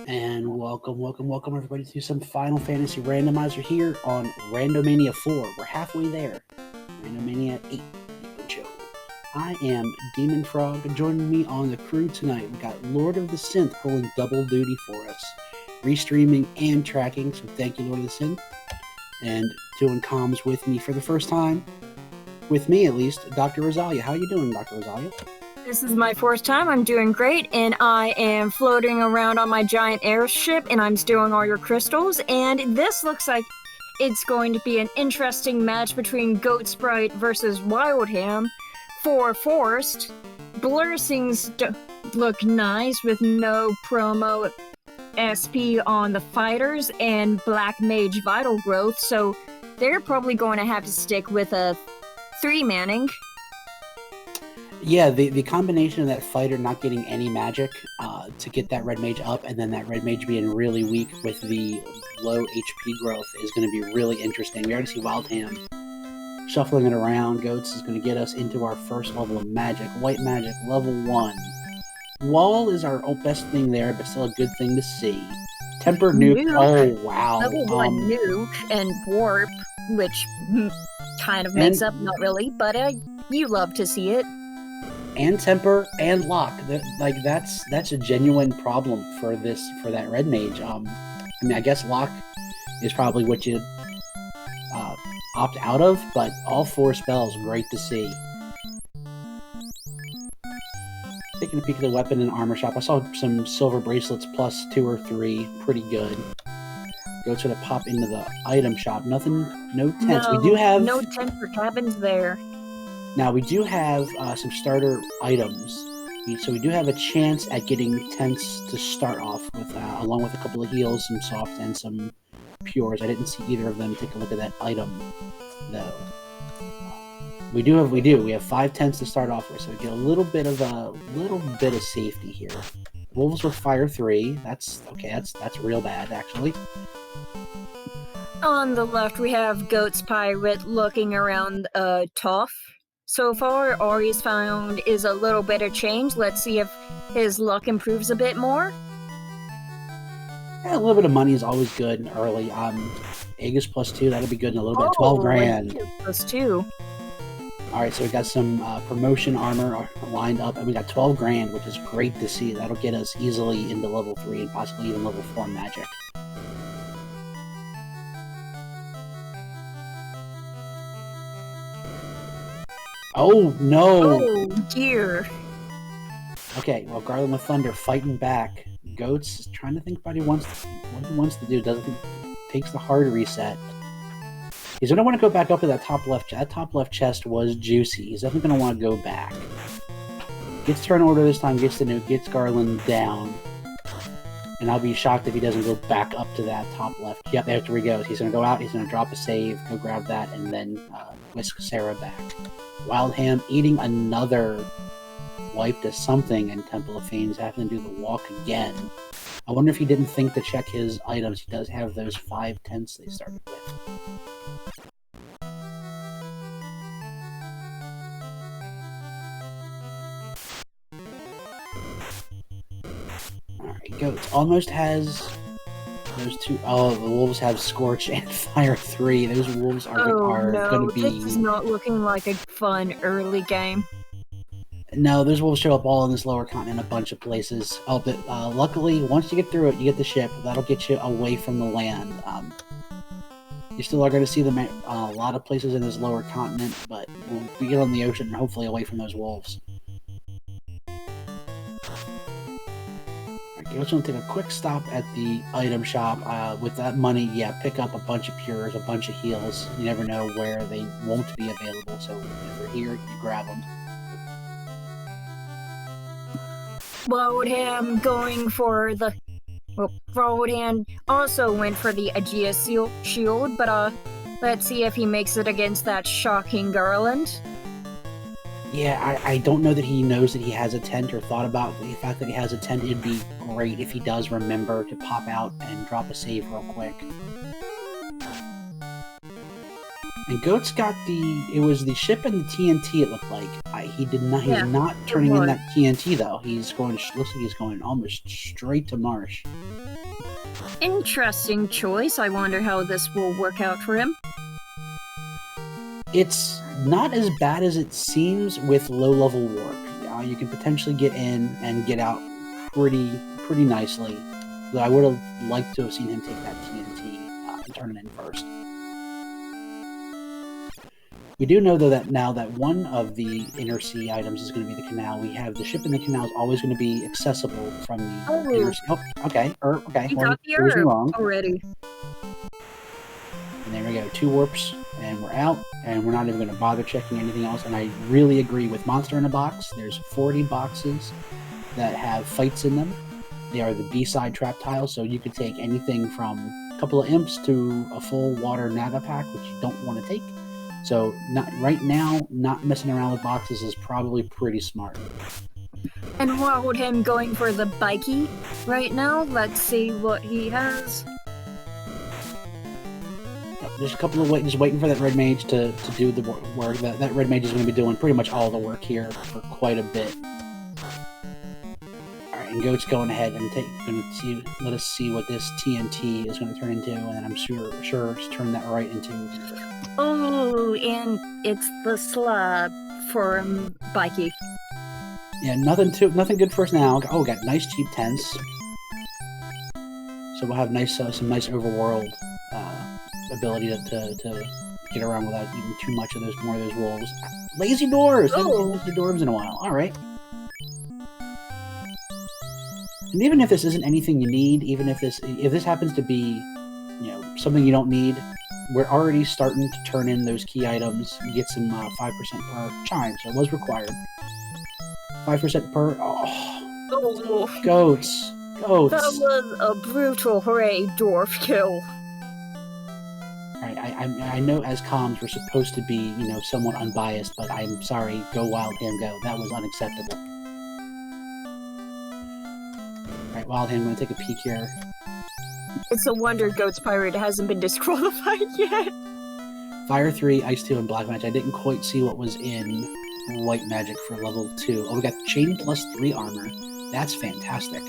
And welcome everybody to some Final Fantasy Randomizer here on Randomania 4. We're halfway there. Randomania 8. Show. I am Demon Frog. Joining me on the crew tonight, we got Lord of the Synth pulling double duty for us. Restreaming and tracking, so thank you, Lord of the Synth. And doing comms with me for the first time, with me at least, Dr. Rosalia. How are you doing, Dr. Rosalia? This is my first time. I'm doing great, and I am floating around on my giant airship, and I'm stealing all your crystals, and this looks like it's going to be an interesting match between goatspirate versus wildham for Forest. Blessings look nice with no promo SP on the fighters and Black Mage Vital Growth, so they're probably going to have to stick with a 3-manning. Yeah, the combination of that fighter not getting any magic to get that red mage up, and then that red mage being really weak with the low HP growth is going to be really interesting. We already see Wildham shuffling it around. Goats is going to get us into our first level of magic. White magic, level 1. Wall is our best thing there, but still a good thing to see. Tempered nuke. Oh, wow. Level 1 nuke and warp, which kind of makes up, not really, but you love to see it. And temper and lock. That's a genuine problem for that red mage. I mean, I guess lock is probably what you opt out of, but all 4 spells, great to see. Taking a peek at the weapon and armor shop, I saw some silver bracelets plus 2 or 3, pretty good. Go to the pop into the item shop. Nothing, no tents. No, we do have no tent for cabins there. Now, we do have some starter items, so we do have a chance at getting tents to start off with, along with a couple of heals, some soft, and some pures. I didn't see either of them. Take a look at that item, though. We have 5 tents to start off with, so we get a little bit of safety here. Wolves with fire 3. That's okay. That's real bad, actually. On the left, we have goatspirate looking around tough. So far, all he's found is a little bit of change. Let's see if his luck improves a bit more. Yeah, a little bit of money is always good and early. Aegis plus 2, that'll be good in a little bit. 12 grand. Aegis plus 2. Alright, so we got some promotion armor lined up, and we got 12 grand, which is great to see. That'll get us easily into level 3 and possibly even level 4 magic. Oh, no! Oh, dear. Okay, well, Garland with Thunder fighting back. Goats is trying to think about what he wants to do. Doesn't think takes the hard reset. He's going to want to go back up to that top left. That top left chest was juicy. He's definitely going to want to go back. Gets turn order this time, gets the nuke, gets Garland down. And I'll be shocked if he doesn't go back up to that top left. Yep, there he goes. He's going to go out, he's going to drop a save, go grab that, and then whisk Sarah back. Wildham eating another wipe to something, and Temple of Fane's having to do the walk again. I wonder if he didn't think to check his items. He does have those 5 tents they started with. Alright, Goats almost has those 2. Oh, the wolves have Scorch and Fire 3. Those wolves are going to be... this is not looking like a fun early game. No, those wolves show up all in this lower continent, a bunch of places. Oh, but luckily, once you get through it, you get the ship. That'll get you away from the land. You still are going to see them at a lot of places in this lower continent, but we'll get on the ocean and hopefully away from those wolves. Okay, let's take a quick stop at the item shop. With that money, yeah, pick up a bunch of pures, a bunch of heals. You never know where they won't be available, so if they're here, you grab them. Wildham going for the... Well, Wildham also went for the Aegis shield, but let's see if he makes it against that shocking Garland. Yeah, I don't know that he knows that he has a tent or thought about the fact that he has a tent. It'd be great if he does remember to pop out and drop a save real quick. And Goat's got it was the ship and the TNT, it looked like. He's not turning in that TNT, though. Looks like he's going almost straight to Marsh. Interesting choice. I wonder how this will work out for him. It's not as bad as it seems with low-level work. You can potentially get in and get out pretty nicely. Though I would have liked to have seen him take that TNT and turn it in first. We do know, though, that now that one of the inner sea items is going to be the canal, we have the ship in the canal is always going to be accessible from the inner sea. Oh, okay. Okay. You Well, got the herb wrong. already. And there we go. 2 warps, and we're out. And we're not even going to bother checking anything else. And I really agree with Monster in a Box. There's 40 boxes that have fights in them. They are the B-side trap tiles, so you could take anything from a couple of imps to a full water Naga pack, which you don't want to take. So right now, not messing around with boxes is probably pretty smart. And wildham going for the bikey right now. Let's see what he has. There's a couple of just waiting for that red mage to do the work. That red mage is going to be doing pretty much all the work here for quite a bit. All right, and Goat's going ahead and let us see what this TNT is going to turn into, and then I'm sure turn that right into. Oh, and it's the slab for bikey. Yeah, nothing good for us now. Oh, we got nice cheap tents. So we'll have some nice overworld ability to get around without eating too much of more of those wolves. Lazy dwarves! Haven't seen lazy dwarves in a while. Alright. And even if this isn't anything you need, even if this happens to be, something you don't need, we're already starting to turn in those key items and get some 5% per chime, so it was required. 5% per... Oh. Goats. That was a brutal hooray dwarf kill. Alright, I know as comms we're supposed to be, somewhat unbiased, but I'm sorry, go wildham, go. That was unacceptable. Alright, wildham, I'm going to take a peek here. It's a wonder goatspirate hasn't been disqualified yet. Fire 3, Ice 2, and Black Magic. I didn't quite see what was in White Magic for level 2. Oh, we got Chain plus 3 armor. That's fantastic.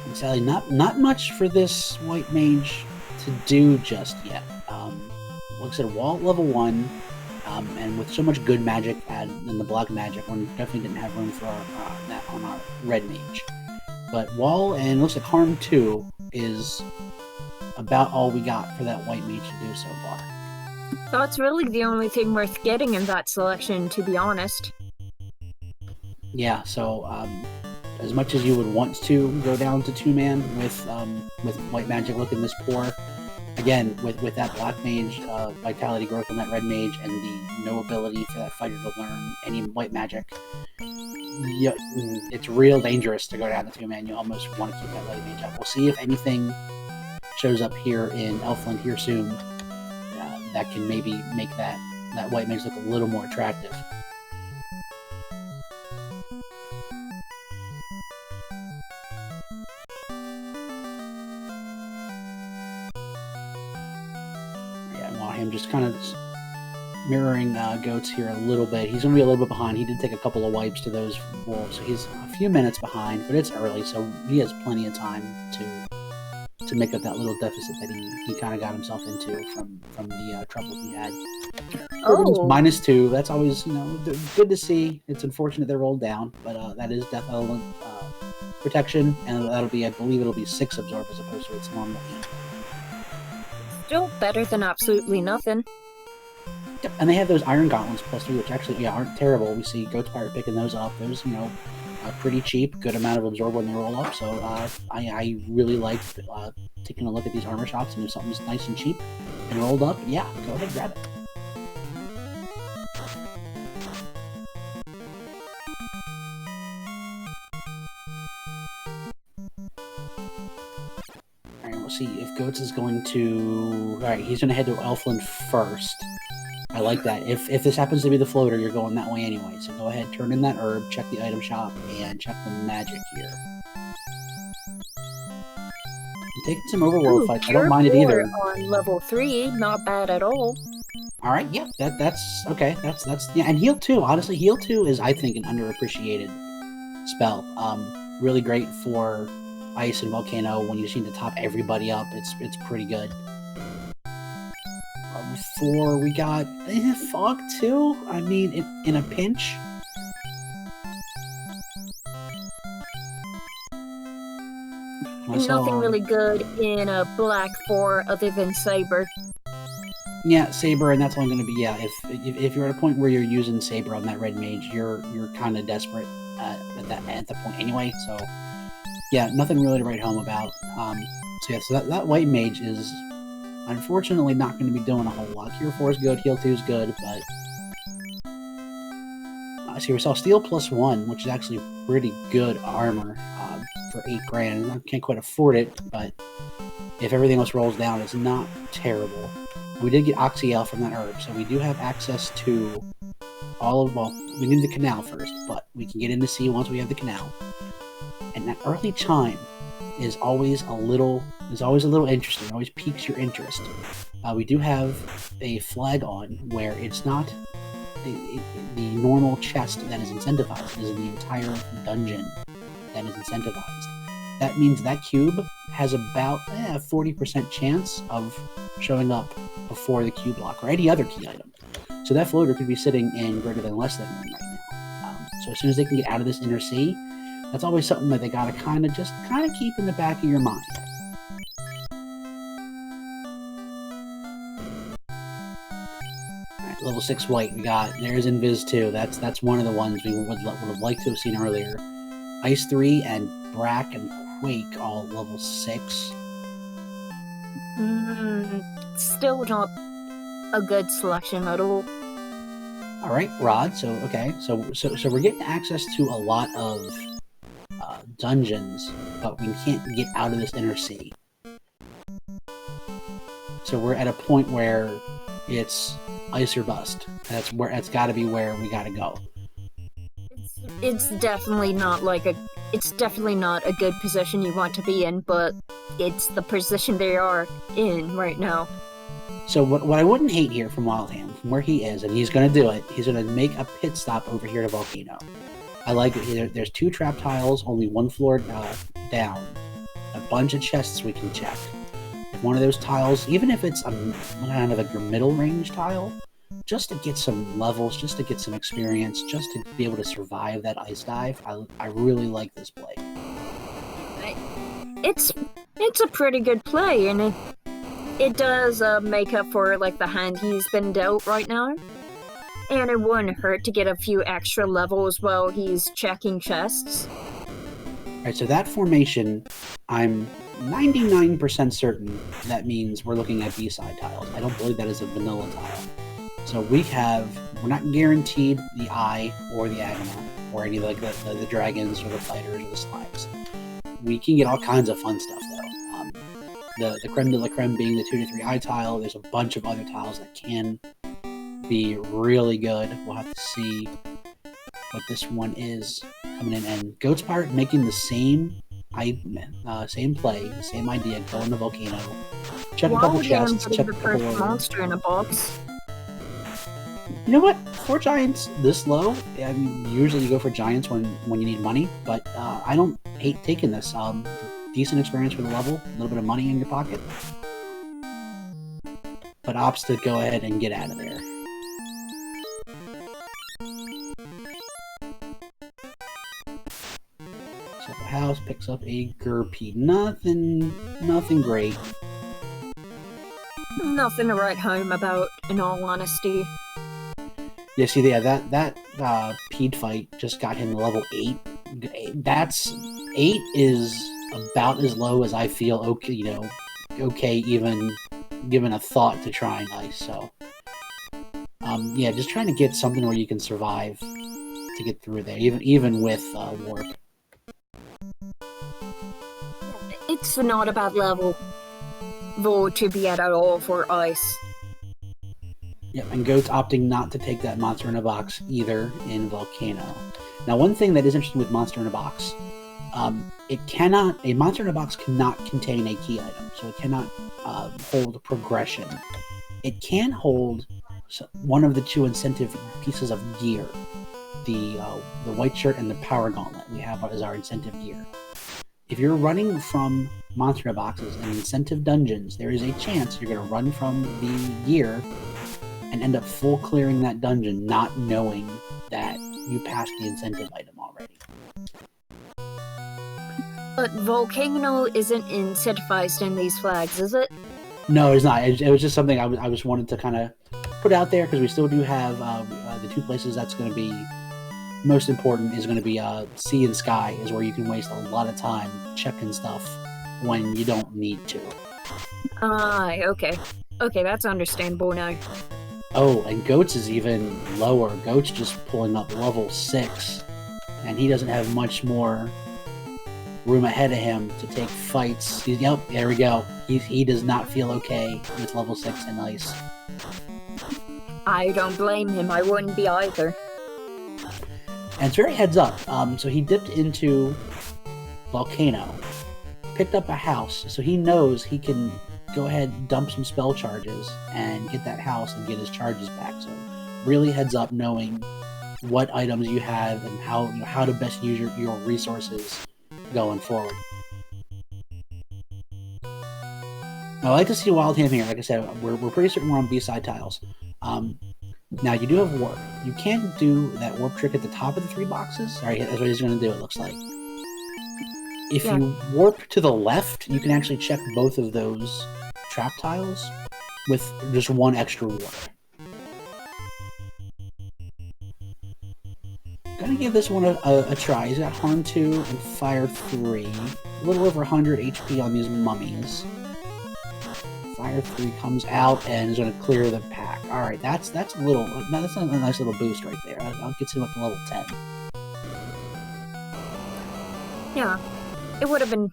And Sally, not much for this White Mage to do just yet. Looks at wall at level 1. And with so much good magic in the Black Magic, we definitely didn't have room for that on our Red Mage. But Wall and looks like Harm 2 is about all we got for that White Mage to do so far. That's really the only thing worth getting in that selection, to be honest. Yeah, so as much as you would want to go down to 2-man with White Magic looking this poor, again, with that Black Mage Vitality growth on that Red Mage and the no ability for that fighter to learn any White Magic, it's real dangerous to go down to 2-man. You almost want to keep that White Mage up. We'll see if anything shows up here in Elfland here soon that can maybe make that White Mage look a little more attractive. Him just kind of mirroring Goats here a little bit. He's going to be a little bit behind. He did take a couple of wipes to those wolves, so he's a few minutes behind, but it's early, so he has plenty of time to make up that little deficit that he kind of got himself into from the trouble he had. -2. That's always good to see. It's unfortunate they're rolled down, but that is death element protection, and I believe it'll be 6 absorb as opposed to its normal 8. Still better than absolutely nothing. Yep, and they have those Iron Gauntlets +3, which actually aren't terrible. We see Goatspirate picking those up. Those, pretty cheap, good amount of absorb when they roll up. So I really like taking a look at these armor shops, and if something's nice and cheap and rolled up, yeah, go ahead and grab it. We'll see if Goats is going to... Alright, he's going to head to Elfland first. I like that. If this happens to be the floater, you're going that way anyway. So go ahead, turn in that herb, check the item shop, and check the magic here. I'm taking some overworld fights. I don't mind it either. On level 3, not bad at all. All right, yeah, that's okay. That's yeah, and heal 2. Honestly, heal 2 is I think an underappreciated spell. Really great for ice and volcano when you just need to top everybody up. It's pretty good. 4, we got fog 2. I mean, in a pinch. Nothing really good in a black 4 other than Saber. Yeah, Saber, and that's only going to be if you're at a point where you're using Saber on that red mage, you're kind of desperate at the point anyway. So yeah, nothing really to write home about. So that white mage is unfortunately not going to be doing a whole lot. Cure 4 is good, Heal 2 is good, but so we saw Steel +1, which is actually pretty good armor for 8 grand. I can't quite afford it, but if everything else rolls down, it's not terrible. We did get Oxyel from that herb, so we do have access to we need the canal first, but we can get into sea once we have the canal. And that early chime is always a little interesting. It always piques your interest. We do have a flag on where it's not the normal chest that is incentivized. It is the entire dungeon that is incentivized. That means that cube has about 40% chance of showing up before the cube block or any other key item. So that floater could be sitting in greater than less than right now. So as soon as they can get out of this inner sea, that's always something that they gotta kind of keep in the back of your mind. All right, level 6 white. There's Invis 2. That's one of the ones we would have liked to have seen earlier. Ice 3 and Brack and Quake all level 6. Still not a good selection at all. All right, Rod. So we're getting access to a lot of dungeons, but we can't get out of this inner sea. So we're at a point where it's ice or bust. That's got to be where we got to go. It's definitely not a good position you want to be in, but it's the position they are in right now. So what I wouldn't hate here from Wildham, from where he is, and he's going to do it, he's going to make a pit stop over here to Volcano. I like it. There's 2 trap tiles, only 1 floor down. A bunch of chests we can check. If one of those tiles, even if it's kind of your middle range tile, just to get some levels, just to get some experience, just to be able to survive that ice dive, I really like this play. It's a pretty good play, and it does make up for like the hand he's been dealt right now. And it wouldn't hurt to get a few extra levels while he's checking chests. Alright, so that formation, I'm 99% certain that means we're looking at B-side tiles. I don't believe that is a vanilla tile. So we're not guaranteed the Eye or the Agama, or any like the dragons or the fighters or the slimes. We can get all kinds of fun stuff though. The creme de la creme being the 2 to 3 Eye tile. There's a bunch of other tiles that can be really good. We'll have to see what this one is coming in. And goatspirate making the same play, the same idea, go in the volcano, check a couple chests, check a couple monster in a box. You know what? For giants this low, I mean, usually you go for giants when you need money, but I don't hate taking this. Decent experience for the level, a little bit of money in your pocket, but opts to go ahead and get out of there. So the house picks up a Gurpy. Nothing great. Nothing to write home about, in all honesty. Yeah, see, that Pede fight just got him to level 8. 8 is about as low as I feel okay even given a thought to trying ice. So, yeah, just trying to get something where you can survive to get through there, even with warp. It's not a bad level to be at all for ice. Yep, and Goat's opting not to take that monster in a box either in Volcano. Now, one thing that is interesting with monster in a box, a monster in a box cannot contain a key item, so it cannot hold progression. It can hold one of the two incentive pieces of gear. The white shirt and the power gauntlet we have as our incentive gear. If you're running from monster boxes and incentive dungeons, there is a chance you're going to run from the gear and end up full clearing that dungeon, not knowing that you passed the incentive item already. But Volcano isn't incentivized in these flags, is it? No, it's not. It was just something I just wanted to kind of put out there, because we still do have the two places that's going to be most important is going to be sea and sky, is where you can waste a lot of time checking stuff when you don't need to. Okay. Okay, that's understandable now. Oh, and Goats is even lower. Goats just pulling up level 6, and he doesn't have much more room ahead of him to take fights. Yep, there we go. He does not feel okay with level 6 in ice. I don't blame him. I wouldn't be either. And it's very heads up. So he dipped into Volcano, picked up a house, so he knows he can go ahead and dump some spell charges and get that house and get his charges back. So really heads up, knowing what items you have and how to best use your resources going forward. I like to see wildham here. Like I said, we're pretty certain we're on B-side tiles. Now, you do have warp. You can't do that warp trick at the top of the 3 boxes. Alright, that's what he's going to do, it looks like. If you warp to the left, you can actually check both of those trap tiles with just 1 extra warp. Gonna give this one a try. He's got Harm 2 and Fire 3. A little over 100 HP on these mummies. Fire 3 comes out and is going to clear the pack. Alright, that's a nice little boost right there. I'll get him up to level 10. Yeah, it would have been...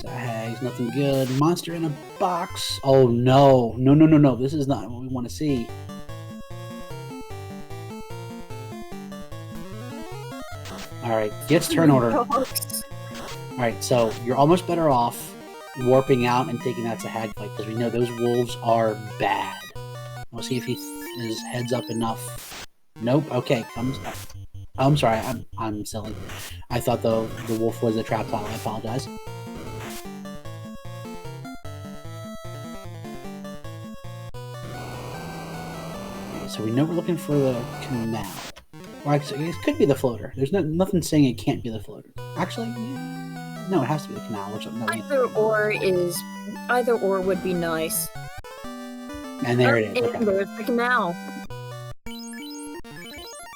Zags, nothing good. Monster in a box. Oh no. No. This is not what we want to see. Alright, gets turn order. Alright, so you're almost better off warping out and taking that to Hagfight, because we know those wolves are bad. We'll see if he is heads up enough. Nope. Okay, comes up. Oh, I'm sorry. I'm silly. I thought the wolf was a trap tile. I apologize. Okay, so we know we're looking for the canal. Well, actually, it could be the floater. There's nothing saying it can't be the floater. Actually, no, it has to be the canal or something. Either or would be nice. And there it is. And okay. there's the canal.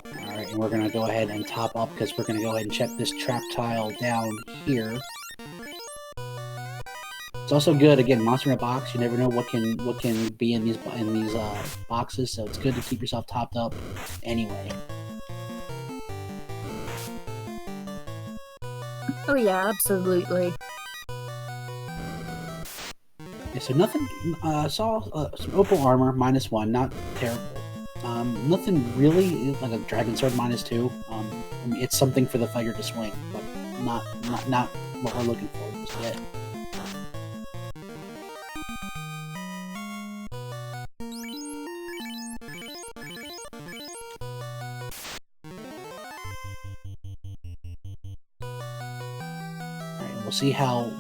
Alright, and we're going to go ahead and top up, because we're going to go ahead and check this trap tile down here. It's also good, again, monster in a box. You never know what can be in these boxes, so it's good to keep yourself topped up anyway. Oh yeah, absolutely. Yeah, so nothing, saw some opal armor, -1, not terrible. Nothing really, like a dragon sword -2. I mean, it's something for the fighter to swing, but not what we're looking for just yet. We'll see how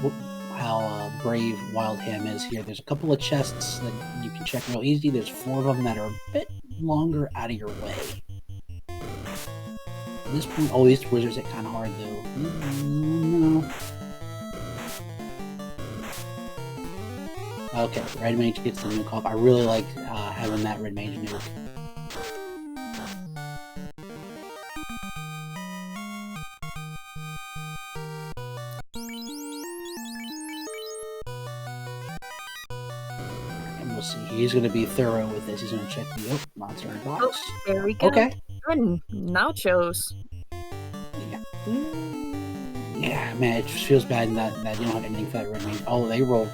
brave Wildham is here. There's a couple of chests that you can check real easy. There's 4 of them that are a bit longer out of your way. At this point, oh, these wizards hit kind of hard though. No. Okay, Red Mage gets the nuke off. I really like having that Red Mage nuke. He's going to be thorough with this. He's going to check the monster in box. Oh, there we go. Okay. And nachos. Yeah, man, it just feels bad that you don't have anything for that red mage. Oh, they rolled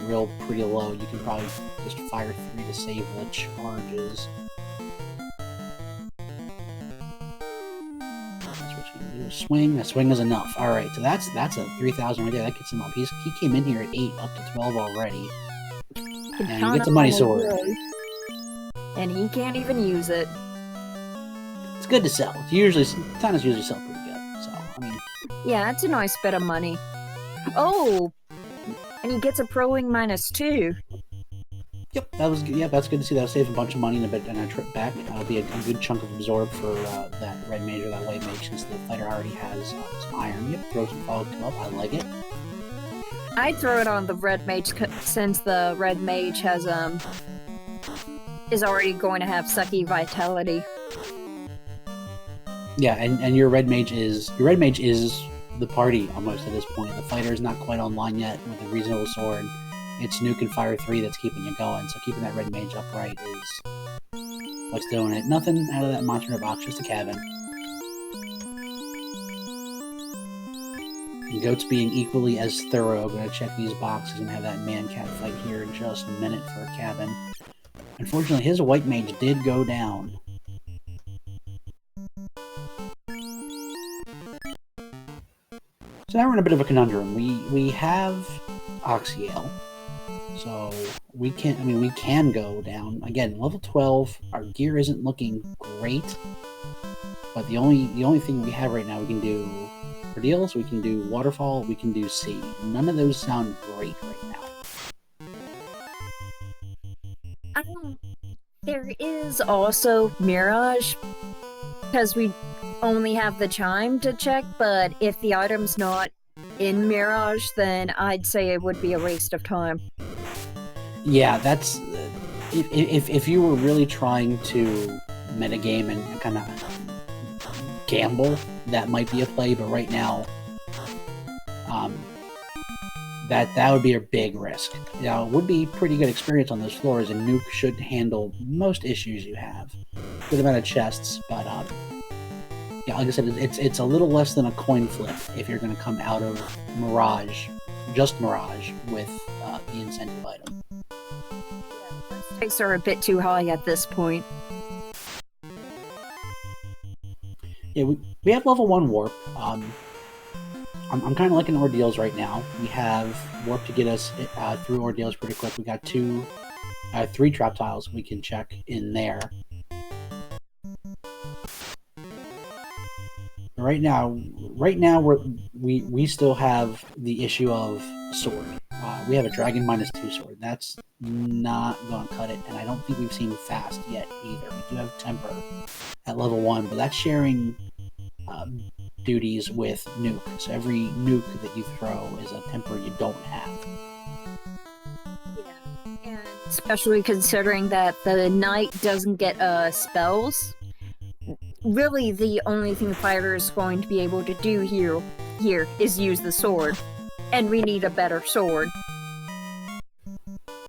pretty low. You can probably just fire 3 to save the charges. That's what you can do. Swing. A swing is enough. All right, so that's a 3,000 right there. That gets him up. He came in here at 8, up to 12 already. And he gets a money sword. And he can't even use it. It's good to sell. Tana's usually sell pretty good. So, I mean... Yeah, it's a nice bit of money. Oh! And he gets a pro-wing -2. Yep, that's good to see. That'll save a bunch of money in a trip back. That'll be a good chunk of absorb for that red mage or that white mage, since the fighter already has some iron. Yep, throw some follow up. I like it. I'd throw it on the red mage since the red mage has is already going to have sucky vitality. Yeah, and your red mage is the party almost at this point. The fighter is not quite online yet with a reasonable sword. It's Nuke and Fire 3 that's keeping you going, so keeping that red mage upright is what's doing it. Nothing out of that monster in a box, just a cabin. And Goat's being equally as thorough. Gonna check these boxes and have that man-cat fight here in just a minute for a cabin. Unfortunately, his white mage did go down. So now we're in a bit of a conundrum. We have Oxyale. So we can go down. Again, level 12, our gear isn't looking great. But the only thing we have right now, we can do Ordeals, we can do Waterfall, we can do Sea. None of those sound great right now. There is also Mirage, because we only have the Chime to check, but if the item's not in Mirage, then I'd say it would be a waste of time. Yeah, that's... If you were really trying to metagame and kind of gamble, that might be a play, but right now, that would be a big risk. Now, it would be pretty good experience on those floors, and Nuke should handle most issues you have. Good amount of chests, but yeah, like I said, it's a little less than a coin flip if you're going to come out of Mirage, just Mirage, with the incentive item. The stakes are a bit too high at this point. Yeah, we have level 1 warp. I'm kind of liking Ordeals right now. We have warp to get us through Ordeals pretty quick. We got 3 trap tiles we can check in there. Right now we still have the issue of sword. We have a dragon -2 sword. That's not going to cut it, and I don't think we've seen fast yet either. We do have temper at level 1, but that's sharing duties with Nuke. So every Nuke that you throw is a temper you don't have. Yeah, and especially considering that the knight doesn't get spells. Really, the only thing the fighter is going to be able to do here is use the sword, and we need a better sword.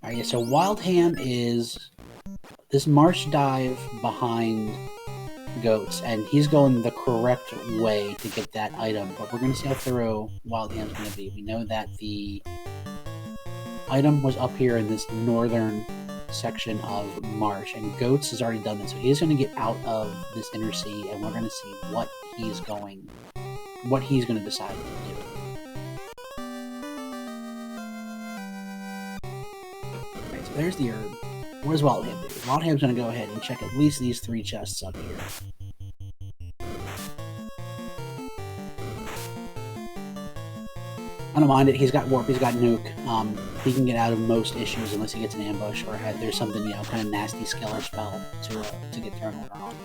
Alright, yeah, so Wildham is this marsh dive behind Goats, and he's going the correct way to get that item, but we're going to see how thorough Wildham's going to be. We know that the item was up here in this northern section of marsh, and Goats has already done this, so he's going to get out of this inner sea, and we're going to see what he's going to decide to do. Alright, so there's the herb. What does Wildham do? Wildham's going to go ahead and check at least these 3 chests up here. I don't mind it. He's got warp. He's got nuke. He can get out of most issues unless he gets an ambush or there's something, kind of nasty skill or spell to get thrown on.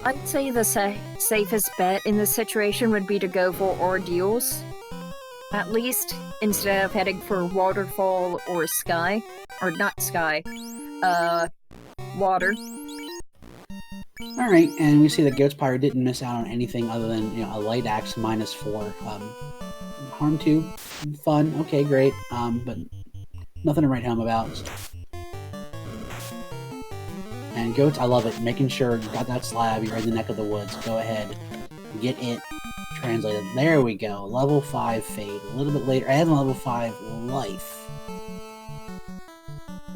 I'd say the safest bet in this situation would be to go for Ordeals. At least, instead of heading for Waterfall or Sky. Or not Sky. Water. Alright, and we see that Goatspire didn't miss out on anything other than, a light axe -4. Harm 2, fun, okay, great, but nothing to write home about. And Goats, I love it, making sure you got that slab, you're in the neck of the woods, go ahead, get it translated. There we go, level 5 Fade, a little bit later, and level 5 Life.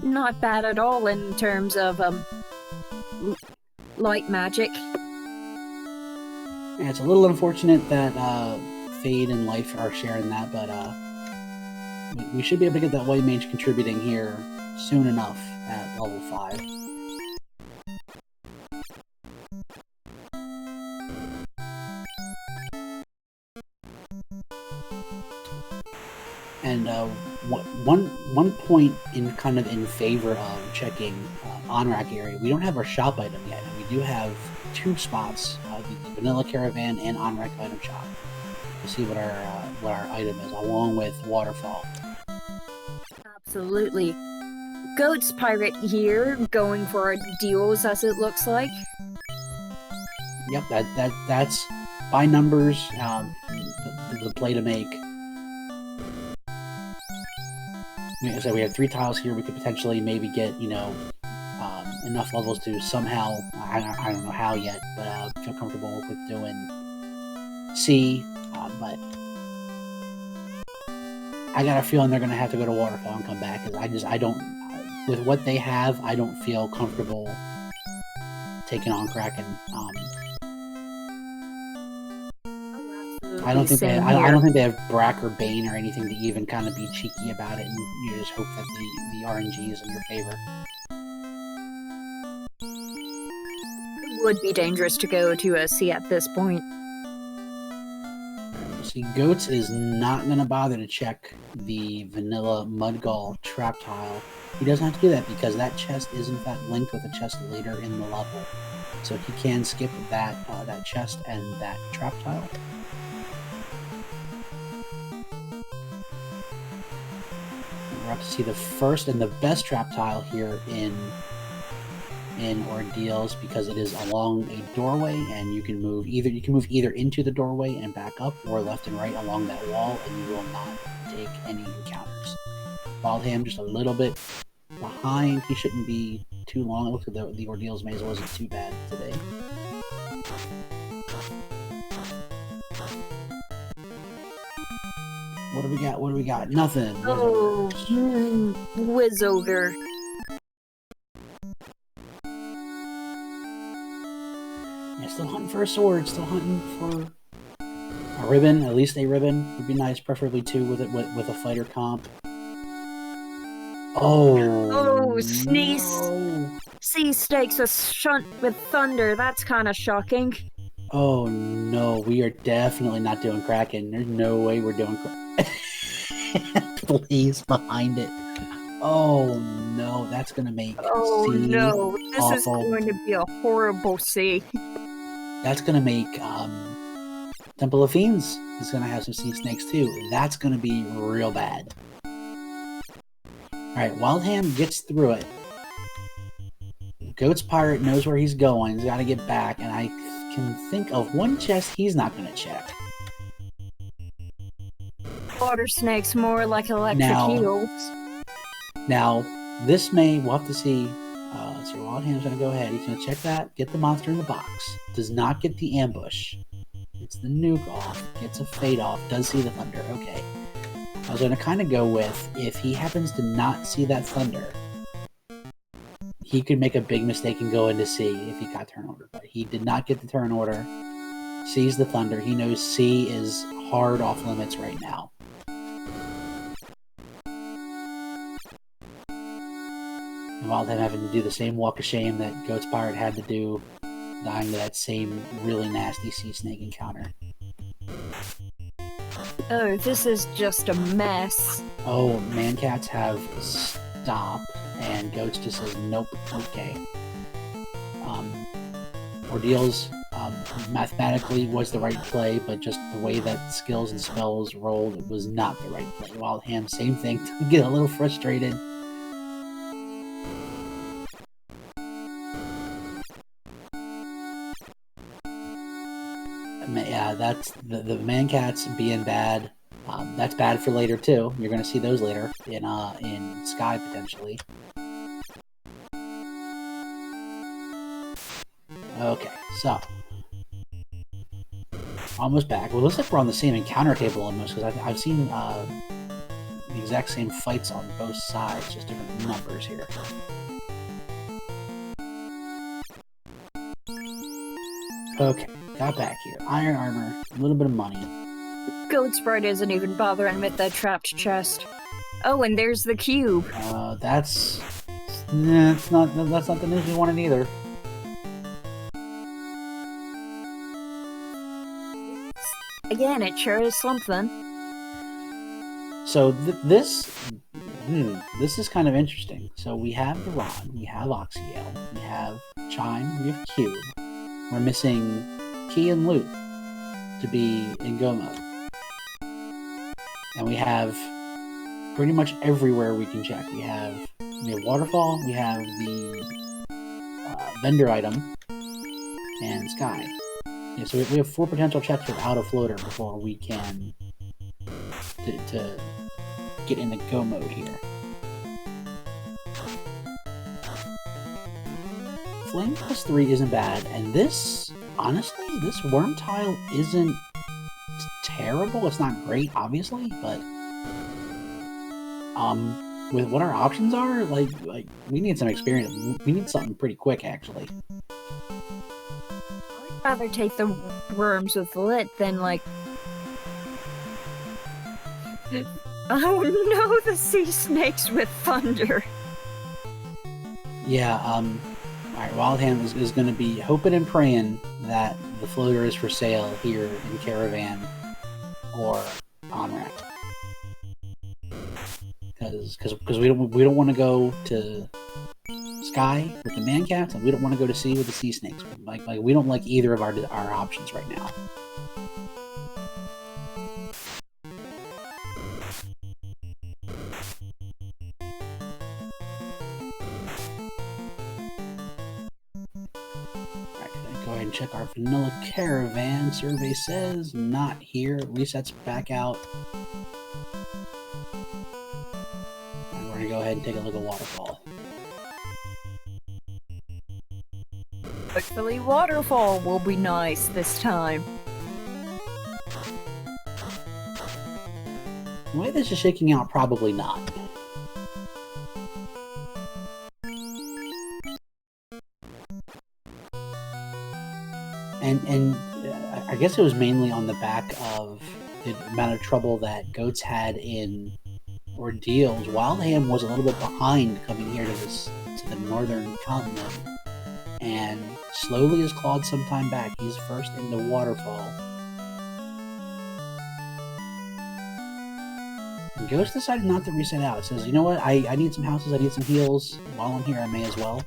Not bad at all in terms of, light magic. Yeah, it's a little unfortunate that Fade and Life are sharing that, but we should be able to get that White Mage contributing here soon enough at level 5. And one point in favor of checking on-rack area, we don't have our shop item yet, and we do have 2 spots, the Vanilla Caravan and on-rack item shop, to see what our item is, along with Waterfall. Absolutely. Goatspirate here, going for deals as it looks like. Yep, that's by numbers, the play to make. So we have 3 tiles here. We could potentially maybe get, enough levels to somehow, I don't know how yet, but feel comfortable with doing C. But I got a feeling they're going to have to go to Waterfall and come back, because I don't, with what they have, I don't feel comfortable taking on Kraken. I don't think they have Brack or Bane or anything to even kind of be cheeky about it, and you just hope that the RNG is in your favor. It would be dangerous to go to a C at this point. See, Goats is not going to bother to check the Vanilla Mudgall trap tile. He doesn't have to do that because that chest is in fact linked with a chest later in the level, so he can skip that chest and that trap tile. We're up to see the first and the best trap tile here in Ordeals, because it is along a doorway, and you can move either into the doorway and back up, or left and right along that wall, and you will not take any encounters. Wildham just a little bit behind. He shouldn't be too long. It looks like the Ordeals maze wasn't too bad today. What do we got? What do we got? Nothing. Oh, Whiz Ogre. Yeah, still hunting for a sword. Still hunting for a ribbon. At least a ribbon would be nice. Preferably 2 with a fighter comp. Oh, Sneeze. no. Sea Snakes a shunt with thunder. That's kind of shocking. Oh no, we are definitely not doing Kraken. There's no way we're doing Kraken. Please, behind it. Oh no, that's gonna make Oh C no, this awful. is going to be a horrible C. That's gonna make Temple of Fiends is gonna have some sea snakes too. That's gonna be real bad. Alright, Wildham gets through it. Goatspirate knows where he's going. He's got to get back, and I can think of one chest he's not going to check. Water snakes more like electric eels. Now, this we'll have to see. So Wildham's going to go ahead. He's going to check that, get the monster in the box. Does not get the ambush. Gets the nuke off, gets a fade off, does see the thunder. Okay. I was going to kind of go with, if he happens to not see that thunder, he could make a big mistake and go into C if he got turn order. But he did not get the turn order, sees the thunder. He knows C is hard off limits right now. And Wildham having to do the same walk of shame that Goatspirate had to do, dying to that same really nasty sea snake encounter. Oh, this is just a mess. Oh, Mancats have stop, and Goats just says nope. Okay. Ordeals mathematically was the right play, but just the way that skills and spells rolled, it was not the right play. Wildham, same thing, to get a little frustrated. Yeah, that's the Mancats being bad. That's bad for later too. You're going to see those later in Sky potentially. Okay, so almost back. Well, it looks like we're on the same encounter table almost, because I've seen the exact same fights on both sides, just different numbers here. Okay, got back here. Iron armor, a little bit of money. Goatsprite isn't even bothering with that trapped chest. Oh, and there's the cube. That's not the news we wanted either. Again, it sure is something. So this is kind of interesting. So we have the Rod, we have Oxyale, we have Chime, we have Cube. We're missing Key and Loot to be in go mode. And we have pretty much everywhere we can check. We have Waterfall, we have the vendor item, and Sky. Yeah, so we have 4 potential checks without a floater before we can to get into go mode here. Flame plus 3 isn't bad, and this, honestly, this worm tile isn't terrible. It's not great, obviously, but with what our options are, like we need some experience. We need something pretty quick, actually. I'd rather take the worms with lit than like. Oh no, the sea snakes with thunder. Yeah, alright, Wildham is going to be hoping and praying that the floater is for sale here in Caravan or on rack. Because we don't want to go to Sky with the Mancats, and we don't want to go to Sea with the Sea Snakes. Like we don't like either of our options right now. Go ahead and check our vanilla caravan. Survey says not here. Resets back out. And we're gonna go ahead and take a look at Waterfall. Hopefully Waterfall will be nice this time. The way this is shaking out, probably not. And I guess it was mainly on the back of the amount of trouble that Goats had in ordeals. Wildham was a little bit behind coming here to the northern continent, and slowly has clawed some time back. He's first in the Waterfall. And Ghost decided not to reset out. It says, you know what, I need some houses, I need some heals. While I'm here, I may as well.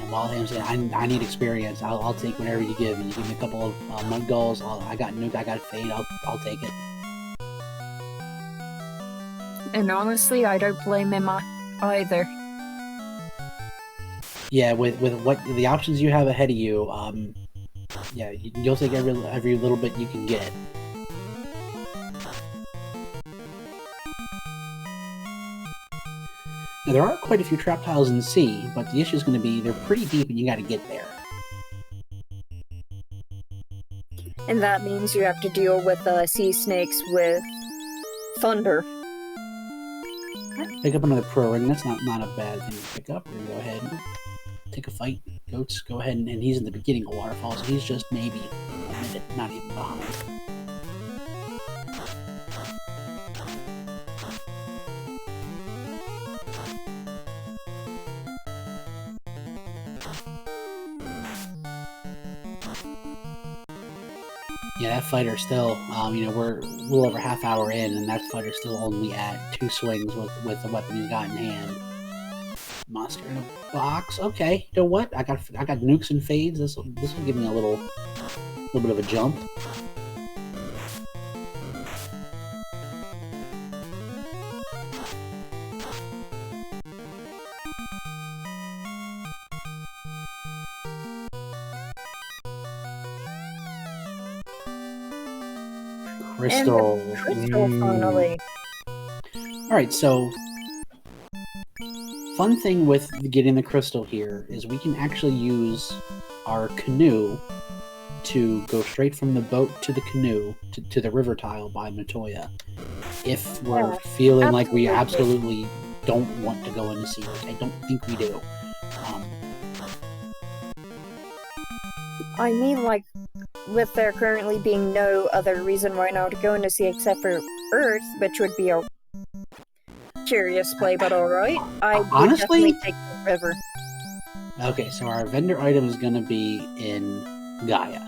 Wildham saying, I need experience. I'll take whatever you give me. You give me a couple of mud gulls. I got nuke. I got fade. I'll take it. And honestly, I don't blame him either. Yeah, with what the options you have ahead of you, yeah, you'll take every little bit you can get. Now, there are quite a few trap tiles in C, but the issue is going to be they're pretty deep and you got to get there. And that means you have to deal with sea snakes with thunder. Pick up another pro ring. That's not a bad thing to pick up. We're going to go ahead and take a fight. Goats, go ahead, and he's in the beginning of Waterfall, so he's just maybe a minute, not even behind. Yeah, that fighter still, you know, we're a little over half hour in, and that fighter's still only at 2 swings with the weapon he's got in hand. Monster in a box. Okay, you know what? I got nukes and fades. This will give me a little bit of a jump. Crystal. Finally. Alright, so fun thing with getting the crystal here is we can actually use our canoe to go straight from the boat to the canoe to the river tile by Matoya if we're feeling like we absolutely don't want to go into sea, which I don't think we do. I mean, like, with there currently being no other reason right now to go into sea except for Earth, which would be a curious play, but alright. I would Honestly, definitely take the river. okay, so our vendor item is going to be in Gaia.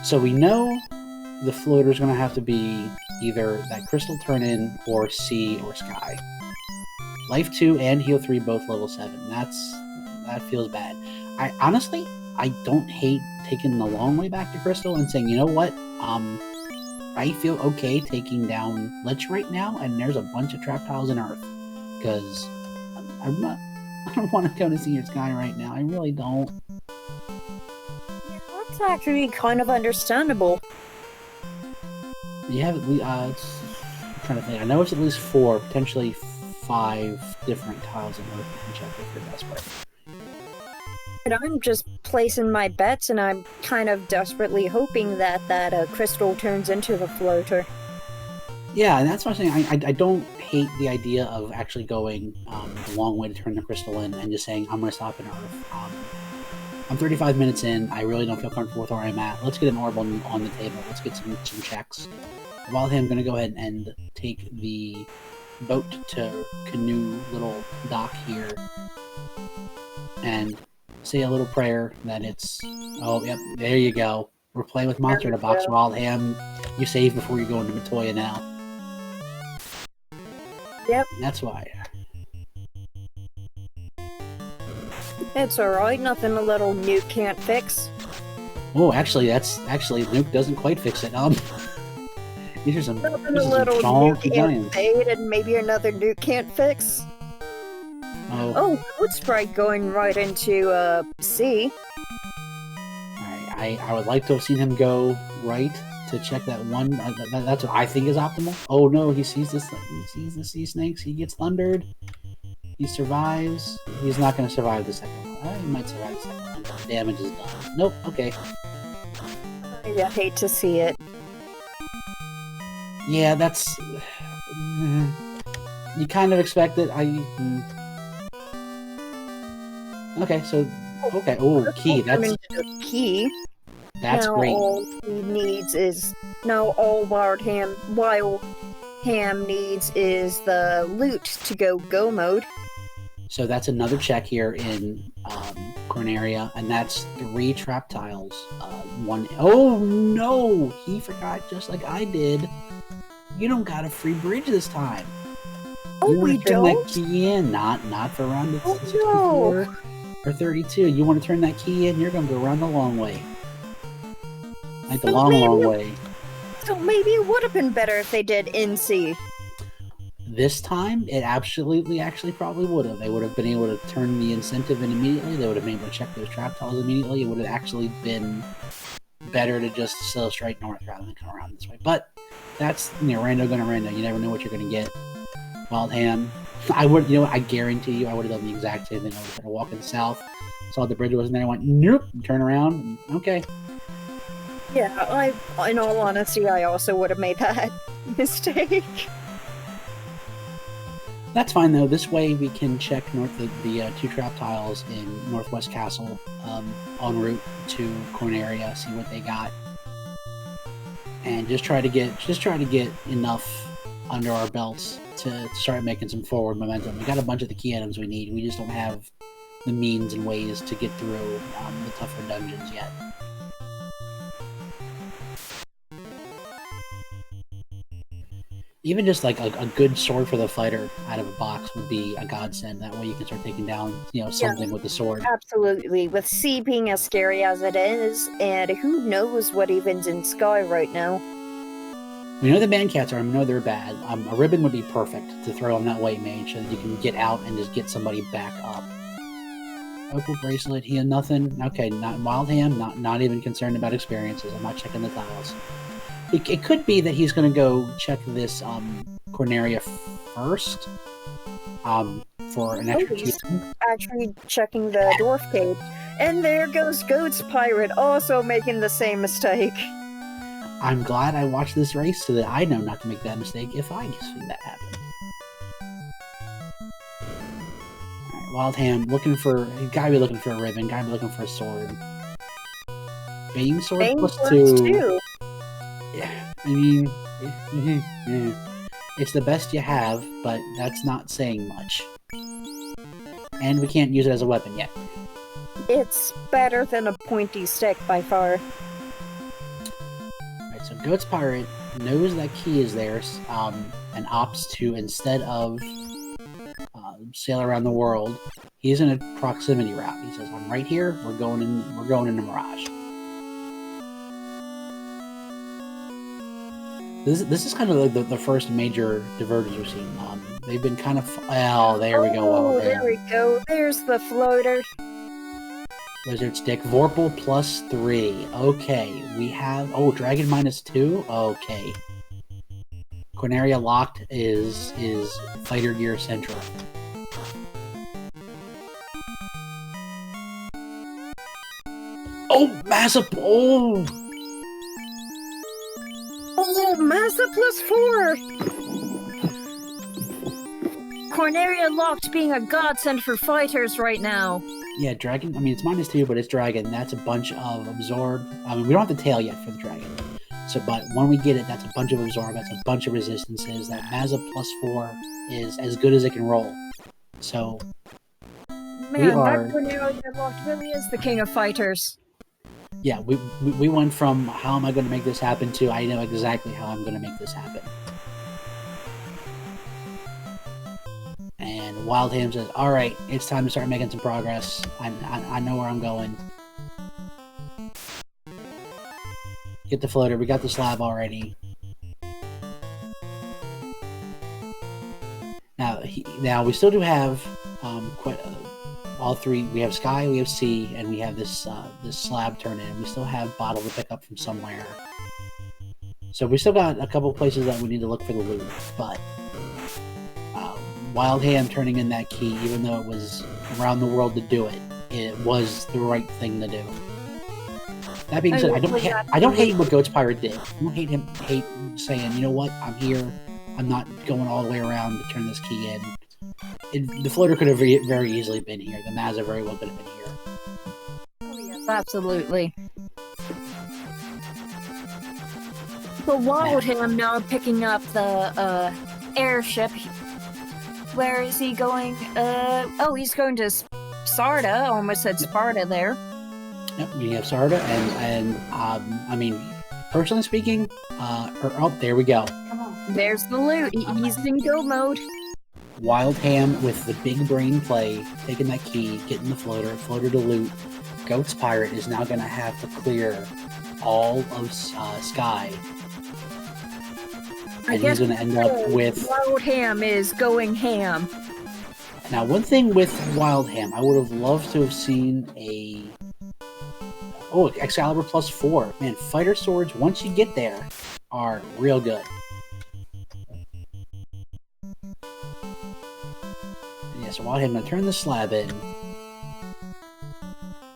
So we know the floater is going to have to be either that crystal turn-in or sea or sky. Life 2 and heal 3 both level 7. That feels bad. I don't hate taking the long way back to crystal and saying, you know what, I feel okay taking down Lich right now, and there's a bunch of trap tiles in Earth, because I don't want to go to sea or sky right now. I really don't. Yeah, that's actually kind of understandable. You have at least, I'm trying to think. I know it's at least 4, potentially 5 different tiles in Earth you can check if you're desperate. But I'm just placing my bets, and I'm kind of desperately hoping that crystal turns into the floater. Yeah, and that's what I'm saying. I don't hate the idea of actually going the long way to turn the crystal in and just saying, I'm going to stop in Earth. I'm 35 minutes in. I really don't feel comfortable with where I'm at. Let's get an orb on the table. Let's get some checks. Wildham, I'm going to go ahead and take the boat to canoe little dock here and say a little prayer that it's... Oh, yep, there you go. We're playing with Monster in a Box. Wildham, you save before you go into Matoya now. Yep. That's why. It's alright, nothing a little nuke can't fix. Oh, actually, Nuke doesn't quite fix it. These are some Nothing a little nuke can't giants. fade, and maybe another nuke can't fix. Oh, goatspirate going right into sea. Alright, I would like to have seen him go right to check that one. That's what I think is optimal. Oh no, he sees this. He sees the sea snakes. He gets thundered. He survives. He's not going to survive the second one. He might survive the second one. The damage is done. Nope. Okay. I hate to see it. Yeah, that's... You kind of expect it. Okay, so... Okay, oh, key. That's... Key. That's now great. All he needs is... Now all wildham needs is the loot to go mode. So that's another check here in Corneria, and that's 3 trap tiles. One... Oh, no! He forgot just like I did. You don't got a free bridge this time. Oh, you we want to turn don't? that key in, not for round 64 no. or 32. You want to turn that key in, you're going to go around the long way. Like the So long way. So maybe it would have been better if they did NC. This time, it actually probably would have. They would have been able to turn the incentive in immediately. They would have been able to check those trap tiles immediately. It would have actually been better to just sail straight north rather than come around this way. But that's, rando gonna rando. You never know what you're gonna get. Wildham. I would, I guarantee you, I would have done the exact same thing. I would have been walking south, saw the bridge wasn't there, I went, nope, turn around, okay. Yeah, in all honesty, I also would have made that mistake. That's fine though. This way we can check the 2 trap tiles in Northwest Castle en route to Corneria, see what they got, and just try to get enough under our belts to start making some forward momentum. We got a bunch of the key items we need. We just don't have the means and ways to get through the tougher dungeons yet. Even just like a good sword for the fighter out of a box would be a godsend. That way you can start taking down, something with the sword. Absolutely. With sea being as scary as it is, and who knows what even's in Sky right now. We know the man cats are, we know they're bad. A ribbon would be perfect to throw on that white mage so that you can get out and just get somebody back up. Opal bracelet, he had nothing. Okay, not Wildham, not even concerned about experiences. I'm not checking the tiles. It could be that he's going to go check this Corneria first for an extra 2. Actually checking the dwarf cave. And there goes goatspirate, also making the same mistake. I'm glad I watched this race so that I know not to make that mistake if I see that happen. Alright, Wildham looking for. You gotta be looking for a ribbon. Gotta be looking for a sword. Bane sword Bane plus plus 2. Yeah, I mean, it's the best you have, but that's not saying much. And we can't use it as a weapon yet. It's better than a pointy stick by far. Alright, so Goat's Pirate knows that key is theirs, and opts to, instead of sail around the world, he's in a proximity route. He says, "I'm right here. We're going into Mirage." This is kind of like the first major divergence we've seen. They've been kind of... Oh, there we go. Oh, there we go. There's the floater. Lizard Stick. Vorpal plus 3. Okay, we have... Oh, Dragon minus 2? Okay. Quinaria locked is Fighter Gear Central. Oh, Massa... Oh! Oh, Massa plus 4! Corneria locked being a godsend for fighters right now. Yeah, Dragon, I mean, it's minus 2, but it's Dragon. That's a bunch of Absorb. I mean, we don't have the tail yet for the Dragon. So, but when we get it, that's a bunch of Absorb, that's a bunch of Resistances. That Mazza plus 4 is as good as it can roll. So, man, that Corneria locked really is the king of fighters. Yeah, we went from how am I going to make this happen to I know exactly how I'm going to make this happen. And Wildham says, "Alright, it's time to start making some progress. I know where I'm going." Get the floater. We got the slab already. Now we still do have all three. We have Sky, we have Sea, and we have this slab turn in. We still have Bottle to pick up from somewhere. So we still got a couple places that we need to look for the loot, but Wildham turning in that key, even though it was around the world to do it, it was the right thing to do. That being said, I don't hate what Goat's Pirate did. I don't hate saying, you know what, I'm here. I'm not going all the way around to turn this key in. The floater could have very easily been here. The Mazza very well could have been here. Oh yes, absolutely. But Wildham now picking up the airship. Where is he going? Oh, he's going to Sarda. I almost said Sparta there. Yep, we have Sarda, and I mean, personally speaking, oh, there we go. Come on. There's the loot. He's in go mode. Wildham with the big brain play, taking that key, getting the floater to loot. Goat's Pirate is now going to have to clear all of Sky. And he's going to end up with... Wildham is going ham. Now, one thing with Wildham, I would have loved to have seen a... Oh, Excalibur plus 4. Man, fighter swords, once you get there, are real good. Yeah, so Wildham going to turn the slab in.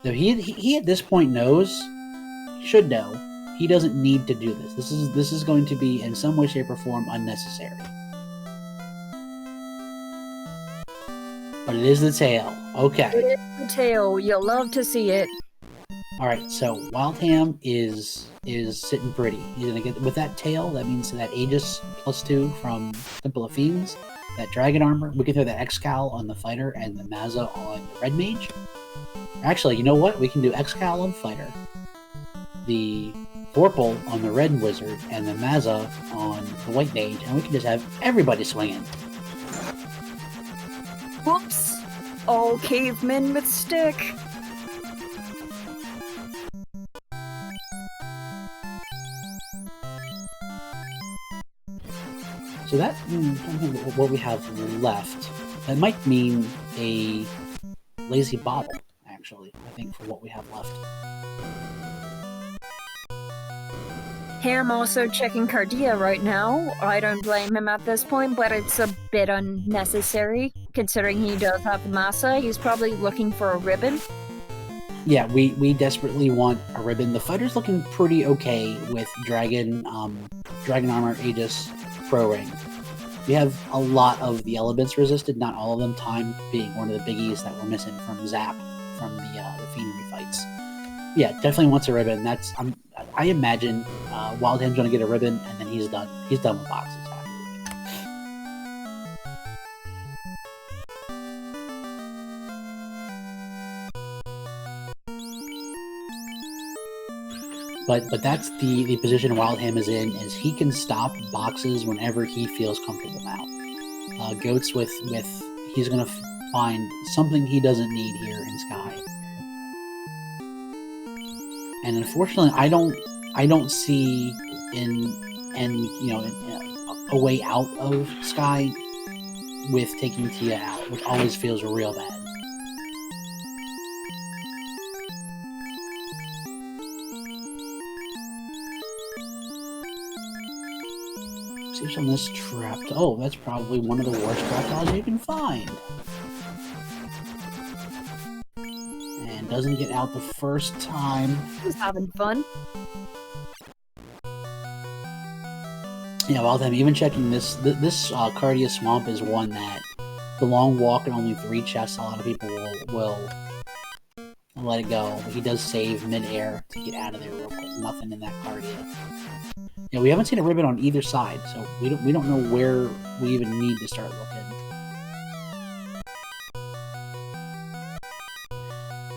So he at this point knows, should know, he doesn't need to do this. This is going to be in some way, shape, or form unnecessary. But it is the tail. Okay. It is the tail. You'll love to see it. All right. So Wildham is sitting pretty. He's gonna get with that tail. That means that Aegis plus 2 from Temple of Fiends. That dragon armor. We can throw the Excal on the fighter and the Mazza on the red mage. Actually, you know what? We can do Excal on fighter. The Vorpal on the red wizard and the Mazza on the white mage, and we can just have everybody swinging. Whoops! All cavemen with stick. So that, what we have left, that might mean a lazy bottle, actually, I think, for what we have left. Ham also checking Cardia right now. I don't blame him at this point, but it's a bit unnecessary, considering he does have the Massa. He's probably looking for a ribbon. Yeah, we desperately want a ribbon. The fighter's looking pretty okay with Dragon Armor, Aegis, Pro Ring. We have a lot of the elements resisted, not all of them. Time being one of the biggies that we're missing from Zap from the Fiendry fights. Yeah, definitely wants a ribbon. I imagine Wildham's going to get a ribbon, and then he's done. He's done with boxes. But that's the position Wildham is in, is he can stop boxes whenever he feels comfortable now. Goats with he's gonna find something he doesn't need here in Sky. And unfortunately, I don't see a way out of Sky with taking Tia out, which always feels real bad. See on this trap. Oh, that's probably one of the worst trapdoors you can find. And doesn't get out the first time. He's having fun. Yeah, while I'm even checking this Cardia Swamp is one that the long walk and only 3 chests, a lot of people will let it go. But he does save mid-air to get out of there real quick. Nothing in that Cardia. Yeah, we haven't seen a ribbon on either side, so we don't know where we even need to start looking.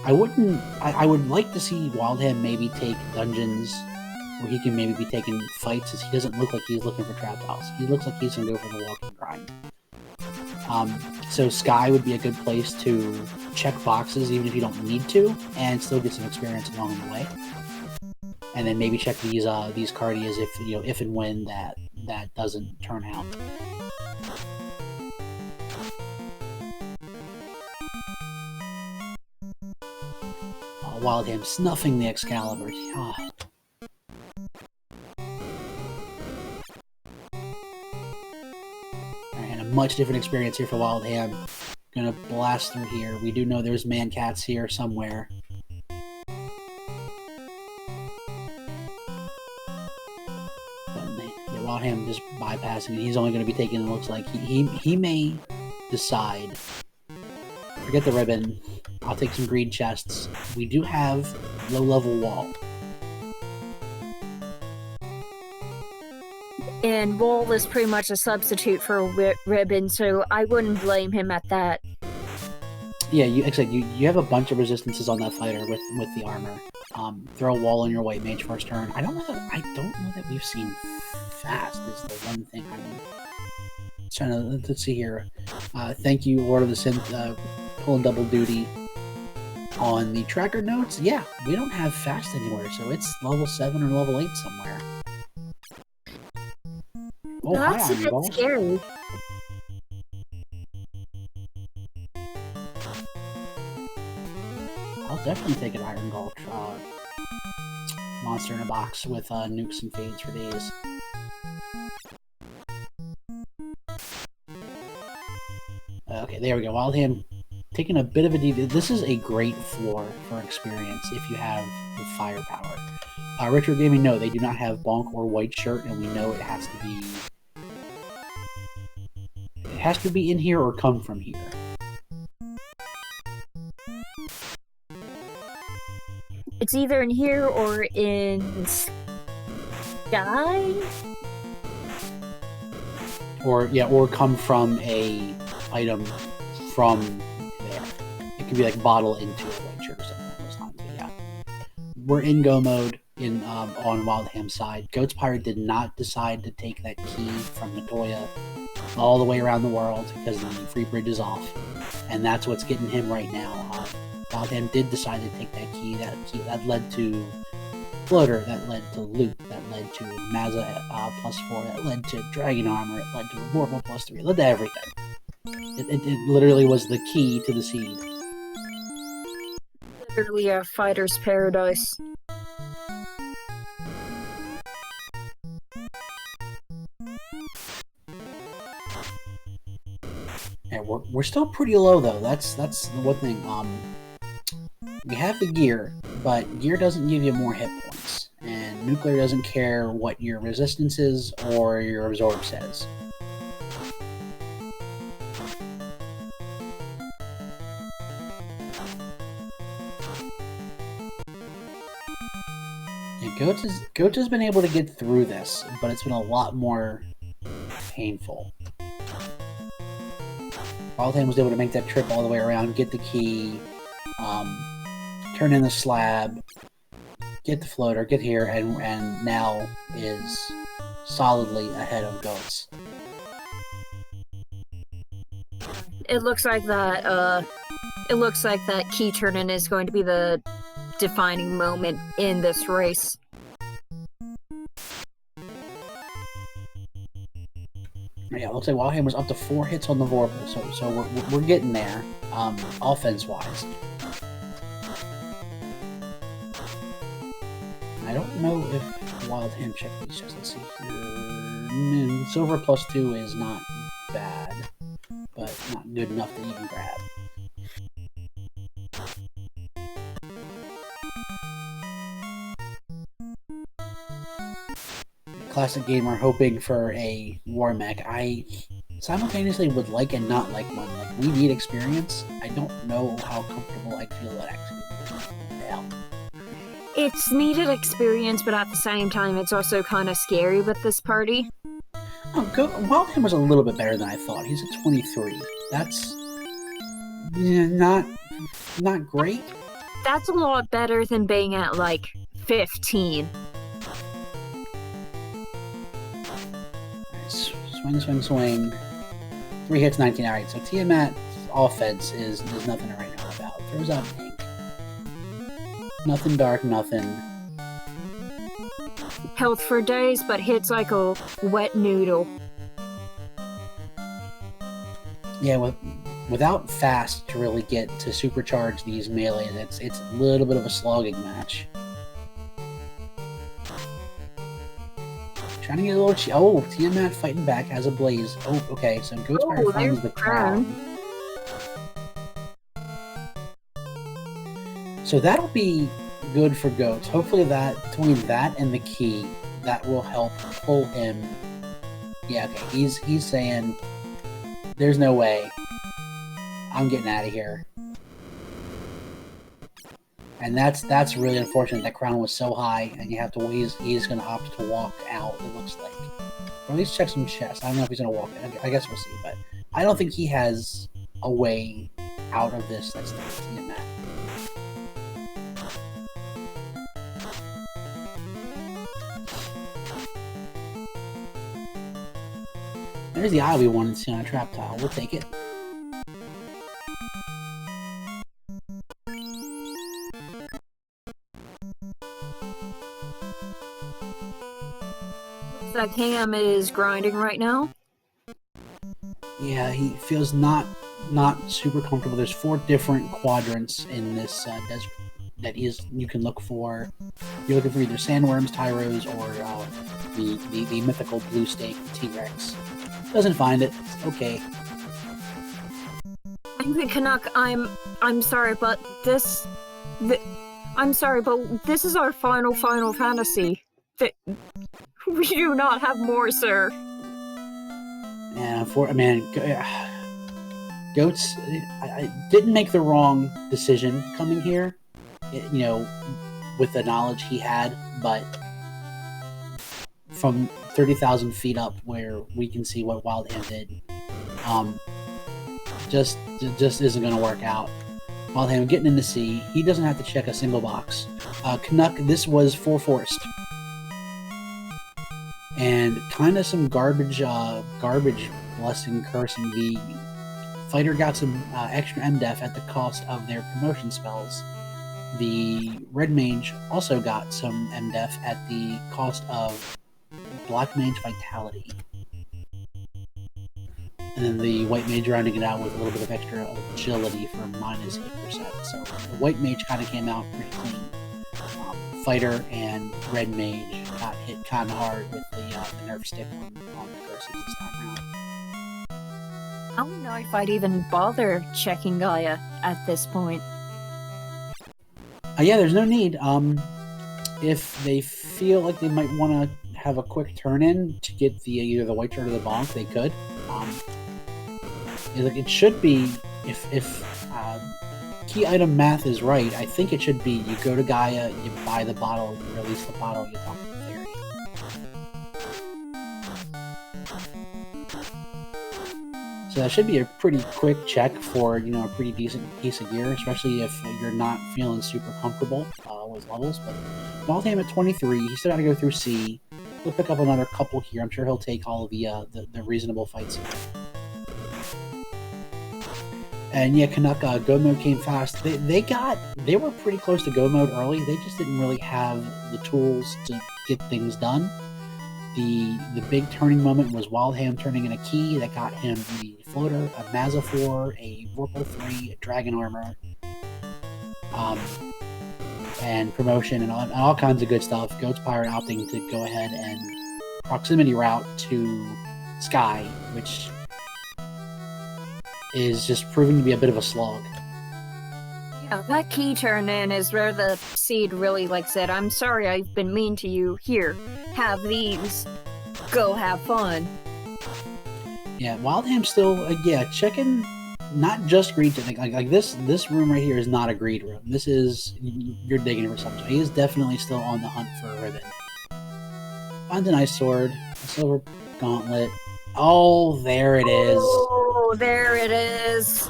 I would like to see Wildham maybe take dungeons where he can maybe be taking fights, as he doesn't look like he's looking for trap house. He looks like he's gonna go for the walk and grind. So Sky would be a good place to check boxes even if you don't need to, and still get some experience along the way. And then maybe check these Cardias if and when that doesn't turn out. Wildham snuffing the Excalibur. Oh. And a much different experience here for Wildham. Gonna blast through here. We do know there's man-cats here somewhere. Wildham just bypassing it. He's only going to be taking, it looks like. He may decide, forget the ribbon, I'll take some greed chests. We do have low-level wall. And wall is pretty much a substitute for a ribbon, so I wouldn't blame him at that. Yeah, you have a bunch of resistances on that fighter with the armor. Throw a wall in your way, mage first turn. I don't know that we've seen fast is the one thing I'm trying to, let's see here. Thank you, Lord of the Synth, pulling double duty on the tracker notes. Yeah, we don't have fast anywhere, so it's level 7 or level 8 somewhere. Oh, that's a bit scary. I'll definitely take an Iron Gulch monster in a box with nukes and fades for days. Okay, there we go. Wildham taking a bit of a deviation. This is a great floor for experience if you have the firepower. Retro Gaming, no, they do not have Bonk or White Shirt, and we know it has to be in here or come from here. It's either in here or in Sky? Or come from a item from there. It could be like bottle into a White Shirt or something like those times, but yeah. We're in go mode on Wildham's side. Goatspirate did not decide to take that key from Matoya all the way around the world because the free bridge is off. And that's what's getting him right now. Wildham did decide to take that key. That led to Floater, that led to Loot, that led to Mazza +4, that led to Dragon Armor, it led to Vorpal +3, it led to everything. It literally was the key to the seed. Literally a fighter's paradise. Yeah, we're still pretty low though. That's the one thing. We have the gear, but gear doesn't give you more hit points, and nuclear doesn't care what your resistance is or your absorb says. Yeah, Goats has been able to get through this, but it's been a lot more painful. Wildham was able to make that trip all the way around, get the key, turn in the slab, get the floater, get here, and now is solidly ahead of Goats. It looks like that. It looks like that key turn-in is going to be the defining moment in this race. Yeah, it looks like Wildham was up to 4 hits on the Vorpal, so we're getting there, offense-wise. I don't know if Wildham checked these checks. Let's see here. Silver +2 is not bad, but not good enough to even grab. Classic Gamer hoping for a War Mech. I simultaneously would like and not like one. Like, we need experience. I don't know how comfortable I feel that actually now. It's needed experience, but at the same time, it's also kind of scary with this party. Oh, Wildham was a little bit better than I thought. He's at 23. That's not great. That's a lot better than being at, like, 15. Swing. 3 hits, 19. Alright, so Tiamat's offense is nothing to write home about. Throws out pink. Nothing dark, nothing. Health for days, but hits like a wet noodle. Yeah, without fast to really get to supercharge these melees, it's a little bit of a slogging match. Trying to get a little... Oh, Tiamat fighting back, has a blaze. Oh, okay, so goatspirate finds the crown. So that'll be good for Goats. Hopefully between that and the key, that will help pull him. Yeah, okay, he's saying, there's no way. I'm getting out of here. And that's really unfortunate. That crown was so high, and you have to. He's going to opt to walk out. It looks like, or at least check some chests. I don't know if he's going to walk in. I guess we'll see, but I don't think he has a way out of this. That's not in that. There's the eye we wanted to see on a trap tile. We'll take it. That Cam is grinding right now. Yeah, he feels not super comfortable. There's 4 different quadrants in this desert that you can look for. You're looking for either sandworms, tyros, or the mythical blue snake, the T-Rex. Doesn't find it. It's okay. Canuck, I'm sorry, but I'm sorry, but this is our final Fantasy. We do not have more, sir. Yeah, Goats, I didn't make the wrong decision coming here, with the knowledge he had, but from 30,000 feet up where we can see what Wildham did, just isn't going to work out. Wildham getting in the sea, he doesn't have to check a single box. Canuck, this was full forced. And kind of some garbage blessing, cursing. The fighter got some extra MDef at the cost of their promotion spells. The red mage also got some MDef at the cost of black mage vitality. And then the white mage rounding it out with a little bit of extra agility for minus 8%. So the white mage kind of came out pretty clean. Fighter and red mage got hit kind of hard with the nerf stick on the curses this time around. I don't know if I'd even bother checking Gaia at this point. Yeah, there's no need. If they feel like they might want to have a quick turn-in to get either the white shirt or the bonk, they could. It should be, if key item math is right, I think it should be you go to Gaia, you buy the bottle, you release the bottle, you talk to the fairy. So that should be a pretty quick check for, you know, a pretty decent piece of gear, especially if you're not feeling super comfortable with levels. But Wildham at 23, he's still got to go through C. He'll pick up another couple here. I'm sure he'll take all of the reasonable fights here. And yeah, Canuck, Go Mode came fast. They were pretty close to Go Mode early. They just didn't really have the tools to get things done. The big turning moment was Wildham turning in a key that got him the floater, a Mazza 4, a Vorpal 3, a Dragon Armor, and promotion and all kinds of good stuff. Goatspirate opting to go ahead and proximity route to Sky, which is just proving to be a bit of a slog. Yeah, that key turn in is where the seed really said, I'm sorry I've been mean to you. Here, have these. Go have fun. Yeah, Wildham still, checking not just greed. Like this room right here is not a greed room. This is, you're digging for something. He is definitely still on the hunt for a ribbon. Finds a nice sword, a silver gauntlet. Oh, there it is. Oh, there it is.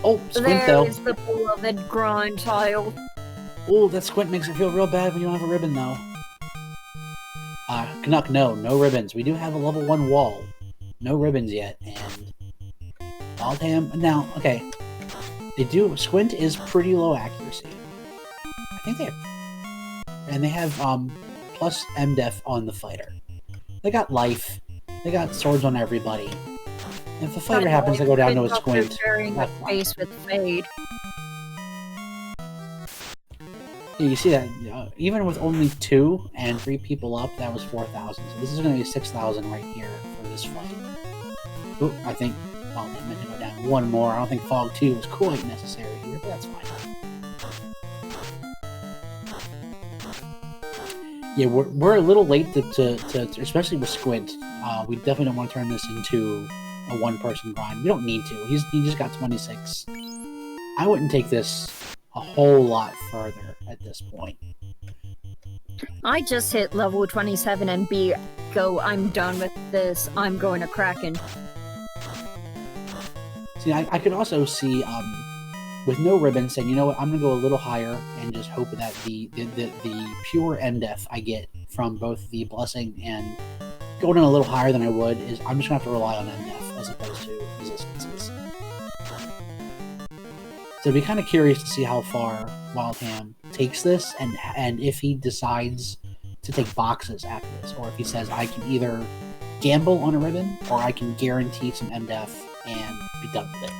Oh, Squint though. There is the beloved grind child. Oh, that Squint makes it feel real bad when you don't have a ribbon though. Canuck, no ribbons. We do have a level 1 wall. No ribbons yet, and Wildham, now, okay. Squint is pretty low accuracy. I think they have plus MDef on the fighter. They got life. They got swords on everybody. If the fighter happens to go down to a Squint, that's face with fade. You see that, even with only 2 and 3 people up, that was 4,000. So this is going to be 6,000 right here for this fight. Ooh, I think Wildham meant to go down 1 more. I don't think Fog 2 was quite necessary here, but that's fine. Yeah, we're a little late to especially with Squint. We definitely don't want to turn this into a 1-person grind. We don't need to. He just got 26. I wouldn't take this a whole lot further at this point. I just hit level 27 and I'm done with this. I'm going to Kraken. See, I could also see, with no ribbon, saying, you know what, I'm going to go a little higher and just hope that the pure MDef I get from both the Blessing and going in a little higher than I would is I'm just going to have to rely on MDef as opposed to resistances. So I'd be kind of curious to see how far Wildham takes this and if he decides to take boxes after this, or if he says, I can either gamble on a ribbon or I can guarantee some MDef and be done with it.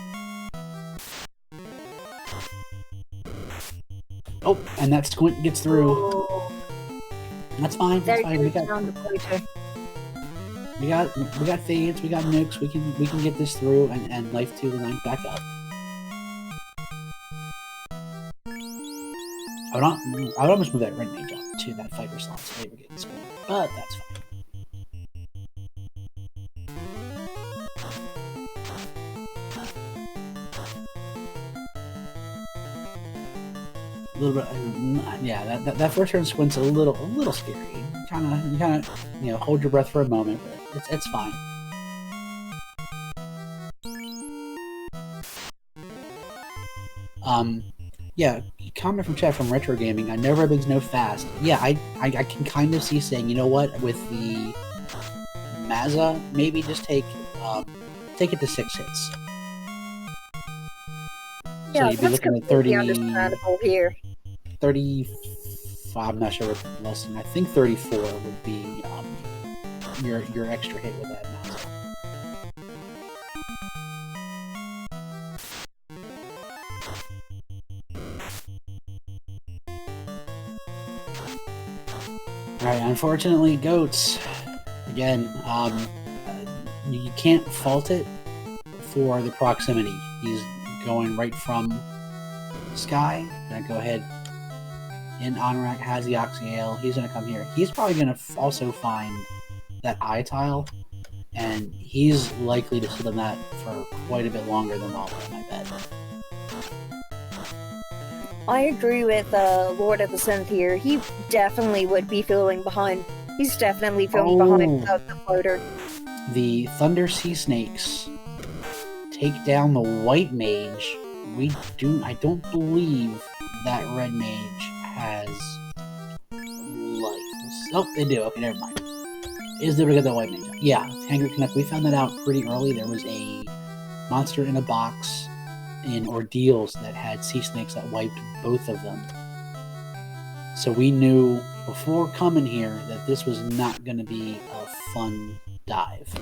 Oh, and that Squint gets through. Oh. That's fine. That's fine. We got fades, we got nukes. We can get this through and life to the 9th back up. I would almost move that Red Mage up to that fighter slot so they were getting Squint, but that's fine. A little bit, yeah. That first turn Squint's a little scary. You kind of hold your breath for a moment, but it's fine. Yeah. Comment from chat from Retro Gaming. No ribbons, no fast. Yeah, I can kind of see saying, you know what, with the Mazza, maybe just take it to 6 hits. Yeah, so you'd be looking at 30. Understandable here. 35. I'm not sure what the lesson. I think 34 would be your extra hit with that Mazza. Alright, unfortunately, Goats, again, you can't fault it for the proximity. He's going right from Sky. Gonna go ahead. In Anorak has the Oxyale. He's gonna come here. He's probably gonna also find that eye tile, and he's likely to sit on that for quite a bit longer than Wildham, I bet. I agree with Lord of the Synth here. He definitely would be feeling behind. He's definitely feeling behind the floater. The Thunder Sea Snakes take down the White Mage. I don't believe that Red Mage has life. Oh, they do. Okay, never mind. Is there to get the White Mage? Yeah, Hangry Canuck. We found that out pretty early. There was a monster in a box in Ordeals that had sea snakes that wiped both of them. So we knew before coming here that this was not going to be a fun dive.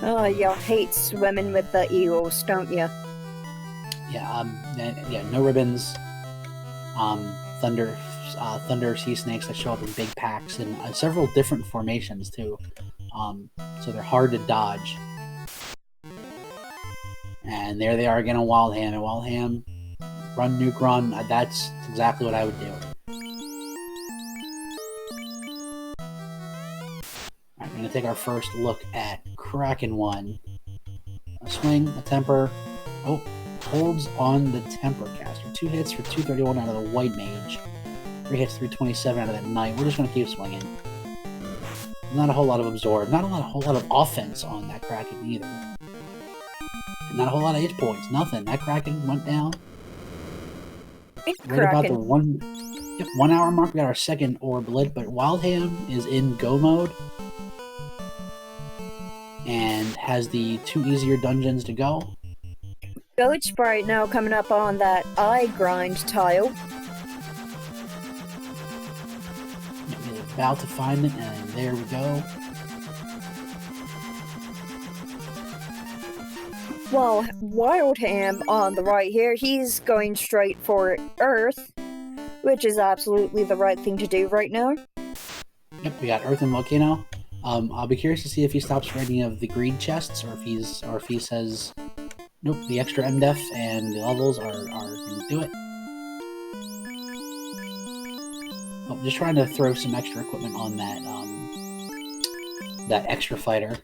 Oh, you hate swimming with the eels, don't you? Yeah, no ribbons. Thunder sea snakes that show up in big packs and several different formations too. So they're hard to dodge. And there they are again on Wildham. And Wildham, run, nuke, run. That's exactly what I would do. Alright, we're going to take our first look at Kraken 1. A swing, a temper. Oh, holds on the temper caster. 2 hits for 231 out of the White Mage. 3 hits, 327 out of that Knight. We're just going to keep swinging. Not a whole lot of absorb. Not a whole lot of offense on that Kraken either. Not a whole lot of hit points. Nothing. That Kraken went down. Right about the 1 hour mark, we got our second orb lit, but Wildham is in go mode. And has the 2 easier dungeons to go. Goatspirate now coming up on that eye grind tile. We're about to find it, and there we go. Well, Wildham on the right here, he's going straight for Earth, which is absolutely the right thing to do right now. Yep, we got Earth and Volcano. I'll be curious to see if he stops for any of the greed chests, or if he says, nope, the extra MDef and the levels are going to do it. Oh, just trying to throw some extra equipment on that extra fighter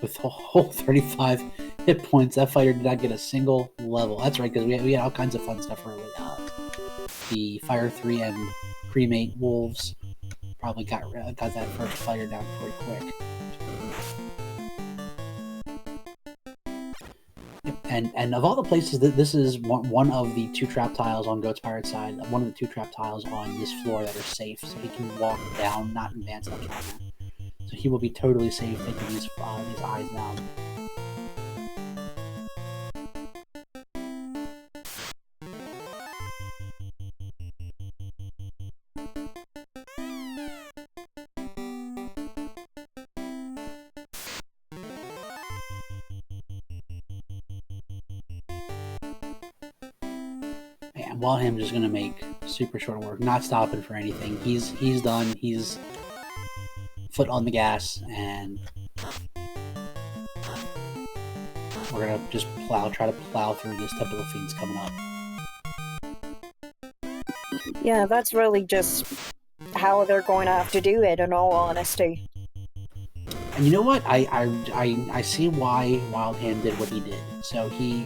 with a whole 35 hit points. That fighter did not get a single level. That's right, because we had all kinds of fun stuff early. The Fire 3 and Cremate Wolves probably got that first fighter down pretty quick. And of all the places, this is one of the 2 trap tiles on Goatspire's side, one of the 2 trap tiles on this floor that are safe, so he can walk down, not advance up on that. So he will be totally safe taking these eyes down. And Wildham's just gonna make super short work, not stopping for anything. He's done. He's foot on the gas, and we're gonna just try to plow through this Temple of Fiends coming up. Yeah, that's really just how they're going to have to do it, in all honesty. And you know what? I see why Wildham did what he did. So he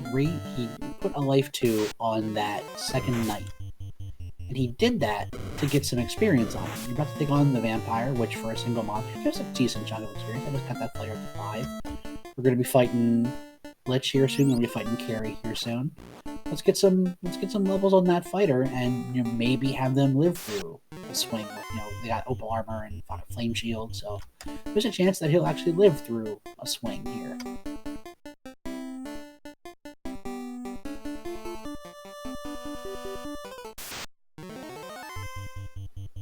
put a life 2 on that second Knight. And he did that to get some experience on him. You're about to take on the Vampire, which for a single monster gives a decent chunk of experience. I just cut that fighter to 5. We're going to be fighting Lich here soon. We're going to be fighting Carrie here soon. Let's get some levels on that fighter, and maybe have them live through a swing. They got opal armor and flame shield, so there's a chance that he'll actually live through a swing here.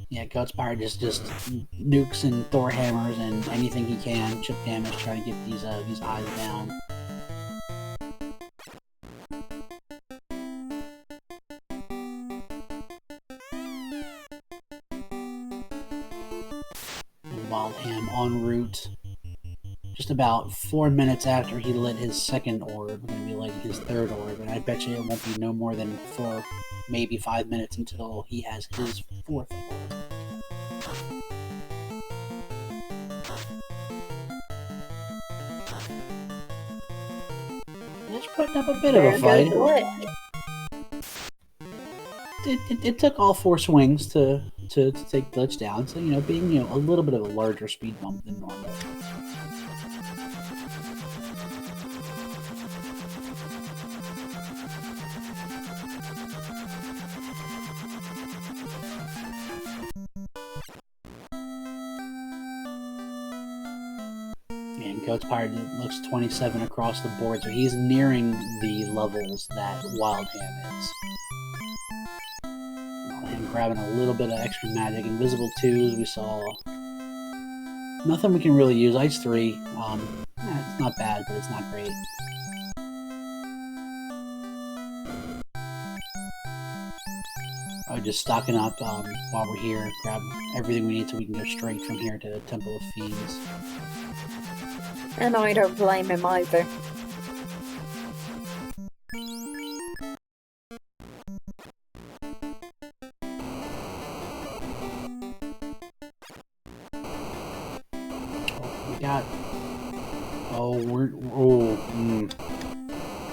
Yeah, Goatspire just nukes and Thor hammers and anything he can, chip damage, trying to get these eyes down. And Wildham en route. Just about 4 minutes after he lit his second orb, we're going to be lighting his third orb, and I bet you it won't be no more than 4, maybe 5 minutes until he has his fourth orb. putting up a bit of a fight. It took all 4 swings to take Glitch down, so being a little bit of a larger speed bump than normal. And Goatspirate looks 27 across the board, so he's nearing the levels that Wildham is. Wildham grabbing a little bit of extra magic. Invisible 2s, we saw. Nothing we can really use. Ice 3, it's not bad, but it's not great. Just stocking up while we're here. Grab everything we need so we can go straight from here to the Temple of Fiends. And I don't blame him either. We got.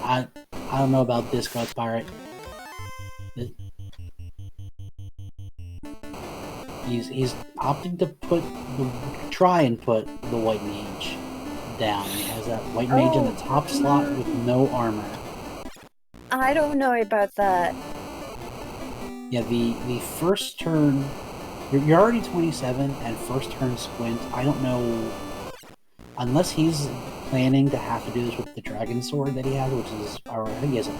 I don't know about this, Goatspirate. He's opting to try and put the White Mage down. He has that White Mage in the top slot with no armor. I don't know about that. Yeah, the first turn, you're already 27, and first turn Squint, I don't know, unless he's planning to have to do this with the Dragon Sword that he has, which is, or I think he has an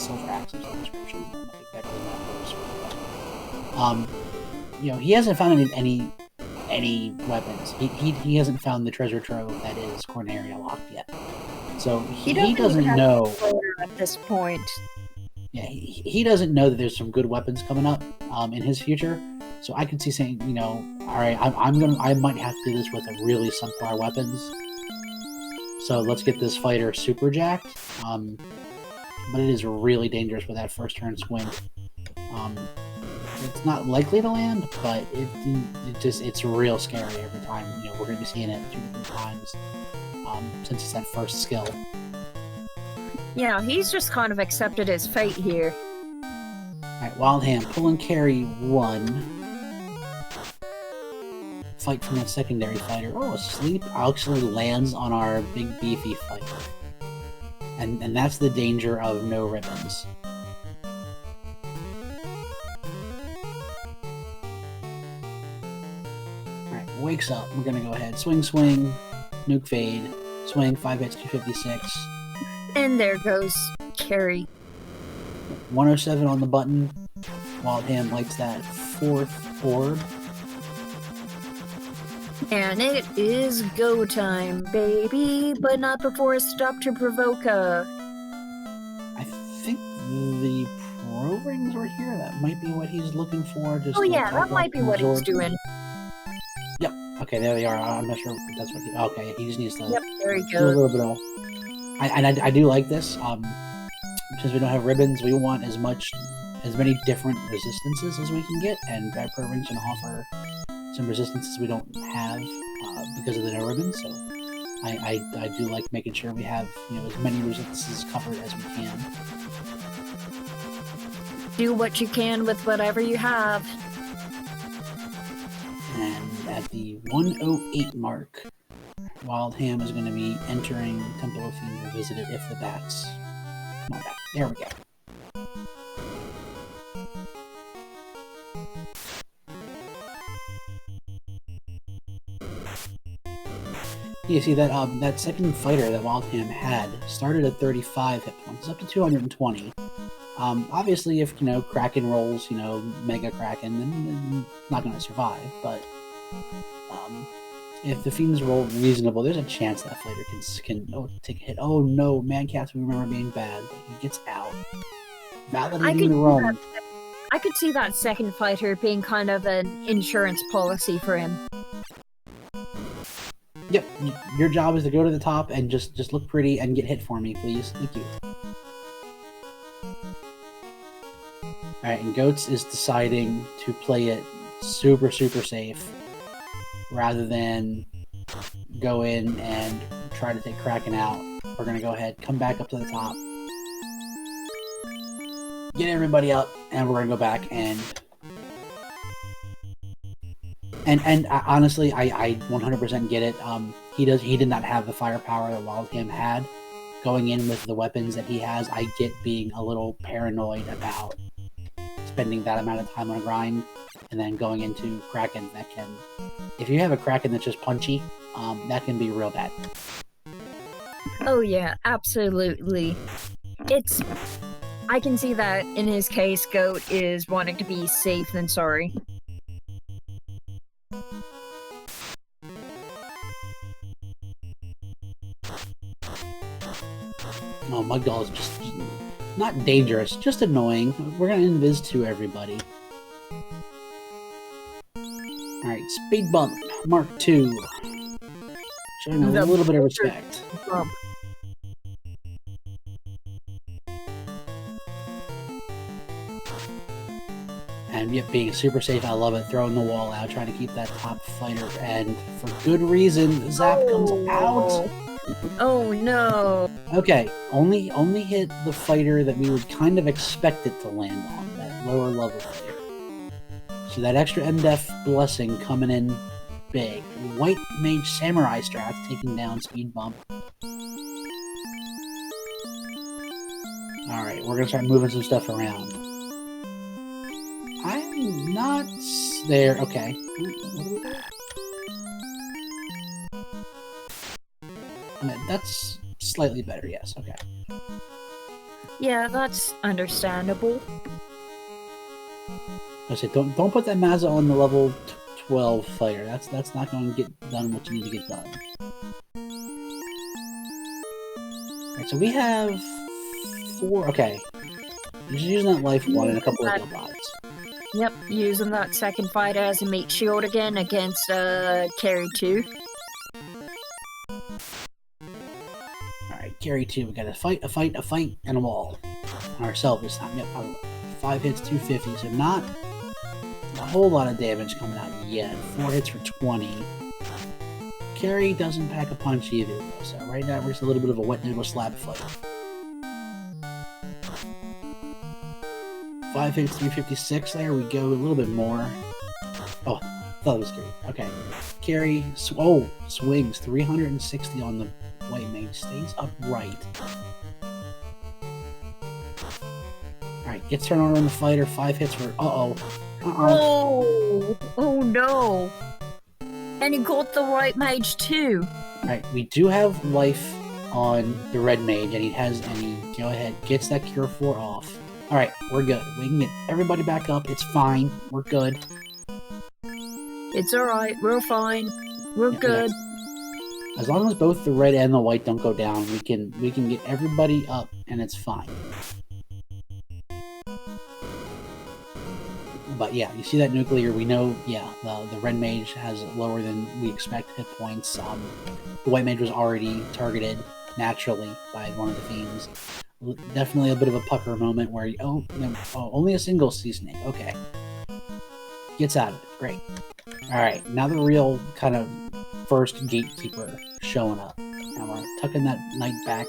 Silver Axe in the description. I don't think that really matters. He hasn't found any weapons. He hasn't found the treasure trove that is Corneria locked yet. So he doesn't know at this point. Yeah, he doesn't know that there's some good weapons coming up in his future. So I can see saying, all right, I might have to do this with a really subpar weapons. So let's get this fighter super jacked. But it is really dangerous with that first turn Squint. It's not likely to land, but it's real scary every time. We're going to be seeing it 2 or 3 times since it's that first skill. Yeah, he's just kind of accepted his fate here. Alright, Wildham, pull and carry 1. Fight from that secondary fighter. Oh, Sleep actually lands on our big beefy fighter. And that's the danger of no ribbons. Alright, wakes up. We're gonna go ahead. Swing, nuke fade. Swing, 5 hits, 256. And there goes Carrie. 107 on the button. Wildham lights that 4th orb. And it is go time, baby, but not before it's stopped to provoke a... I think the pro rings were here. That might be what he's looking for. Just that might be what he's doing. Yep. Okay, there they are. I'm not sure if that's what he... Okay, he just needs to there he do a little bit of... I do like this. Since we don't have ribbons, we want as many different resistances as we can get, and Grab Pro Rings can offer some resistances we don't have because of the no ribbons. So I do like making sure we have as many resistances covered as we can. Do what you can with whatever you have. And at the 108 mark, Wildham is going to be entering Temple of Fiends Revisited if the bats come on back. There we go. You see that that second fighter that Wildham had started at 35 hit points, up to 220. Obviously, if Kraken rolls, Mega Kraken, then not going to survive. But if the Fiends roll reasonable, there's a chance that fighter can take a hit. Oh no, Mancats we remember being bad, but he gets out. Validating the run. I could see that second fighter being kind of an insurance policy for him. Yep, your job is to go to the top and just look pretty and get hit for me, please. Thank you. Alright, and Goats is deciding to play it super, super safe rather than go in and try to take Kraken out. we're gonna go ahead, come back up to the top, get everybody up, and we're gonna go back and honestly, I 100% get it. He did not have the firepower that Wildham had. Going in with the weapons that he has, I get being a little paranoid about spending that amount of time on a grind and then going into Kraken that can... If you have a Kraken that's just punchy, that can be real bad. Oh yeah, absolutely. I can see that in his case, Goat is wanting to be safe than sorry. Oh, Mugdoll is just not dangerous, just annoying. We're gonna invis to everybody. Alright, speed bump, Mark II. Showing a little bit of respect. Bump. And yet being super safe, I love it. Throwing the wall out, trying to keep that top fighter, and for good reason, Zap comes out. Oh no. Okay, only hit the fighter that we would kind of expect it to land on, that lower level fighter. So that extra MDF blessing coming in big. White Mage Samurai strats taking down speed bump. Alright, we're gonna start moving some stuff around. I'm not there. Okay. That's slightly better, yes. Okay. Yeah, that's understandable. I said, don't put that Mazza on the level 12 fighter. That's not going to get done what you need to get done. Alright, so we have 4. Okay. You're just using that life 1 and a couple of robots. Yep, using that second fight as a mate shield again against Carry 2. Alright, Carry 2. We got a fight, and a wall. Ourselves this time. Yep, 5 hits, 250, so not a whole lot of damage coming out yet. 4 hits for 20. Carry doesn't pack a punch either, though, so right now we're just a little bit of a wet noodle slap fight. 5 hits, 356. There we go. A little bit more. Oh, thought it was great. Okay. Carry. Swings. 360 on the White Mage. Stays upright. Alright, gets turned on the fighter. 5 hits for... Uh-oh. Oh no. And he got the White Mage too. Alright, we do have life on the Red Mage, and he go ahead, gets that Cure 4 off. Alright, we're good. We can get everybody back up. It's fine. We're good. It's alright. We're fine. We're good. As long as both the red and the white don't go down, we can get everybody up, and it's fine. But yeah, you see that nuclear, we know, yeah, the red mage has lower than we expect hit points. The white mage was already targeted naturally by one of the fiends. Definitely a bit of a pucker moment where, only a single sea snake, okay. Gets out of it, great. Alright, now the real kind of first gatekeeper showing up. Now we're tucking that knight back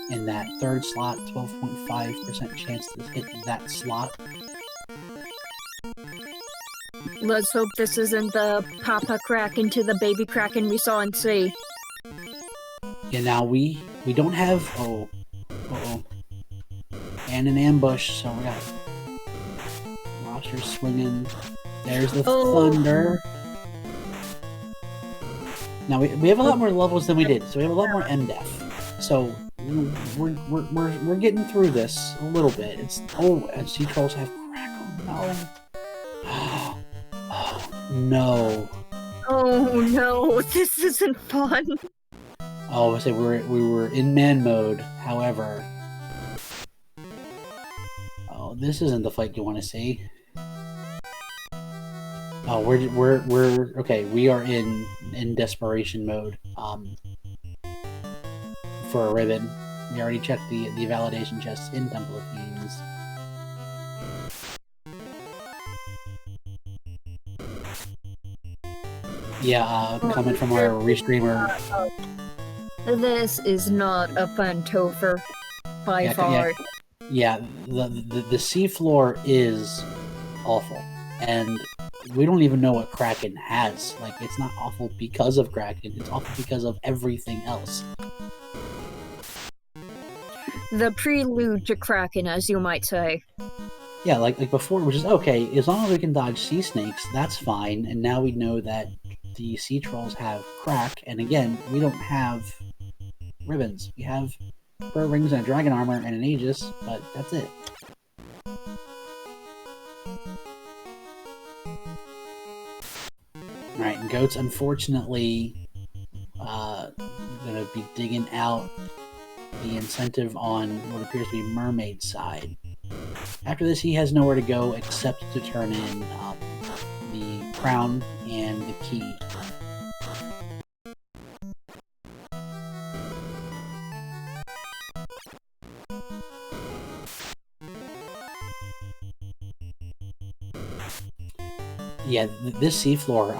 in that third slot, 12.5% chance to hit that slot. Let's hope this isn't the Papa Kraken to the baby Kraken we saw in sea. Yeah, now we don't have... Uh-oh. And an ambush, so we got... Roster swinging. There's the thunder. Now, we have a lot more levels than we did, so we have a lot more MDF. So, we're getting through this a little bit. And Sea Trolls have crack. Oh, no. No. Oh no, this isn't fun. Oh, I say we were in man mode. However, this isn't the fight you want to see. Oh, we're okay. We are in desperation mode. For a ribbon, we already checked the validation chests in Temple of Fiends. Yeah, comment from our restreamer. This is not a fun topher by far. Yeah, the seafloor is awful, and we don't even know what Kraken has. Like, it's not awful because of Kraken, it's awful because of everything else. The prelude to Kraken, as you might say. Yeah, like before, which is okay, as long as we can dodge sea snakes, that's fine, and now we know that the sea trolls have crack, and again, we don't have ribbons. We have fur rings and a dragon armor and an Aegis, but that's it. Alright, and Goat's unfortunately gonna be digging out the incentive on what appears to be Mermaid's side. After this, he has nowhere to go except to turn in the crown and the key. Yeah, this seafloor,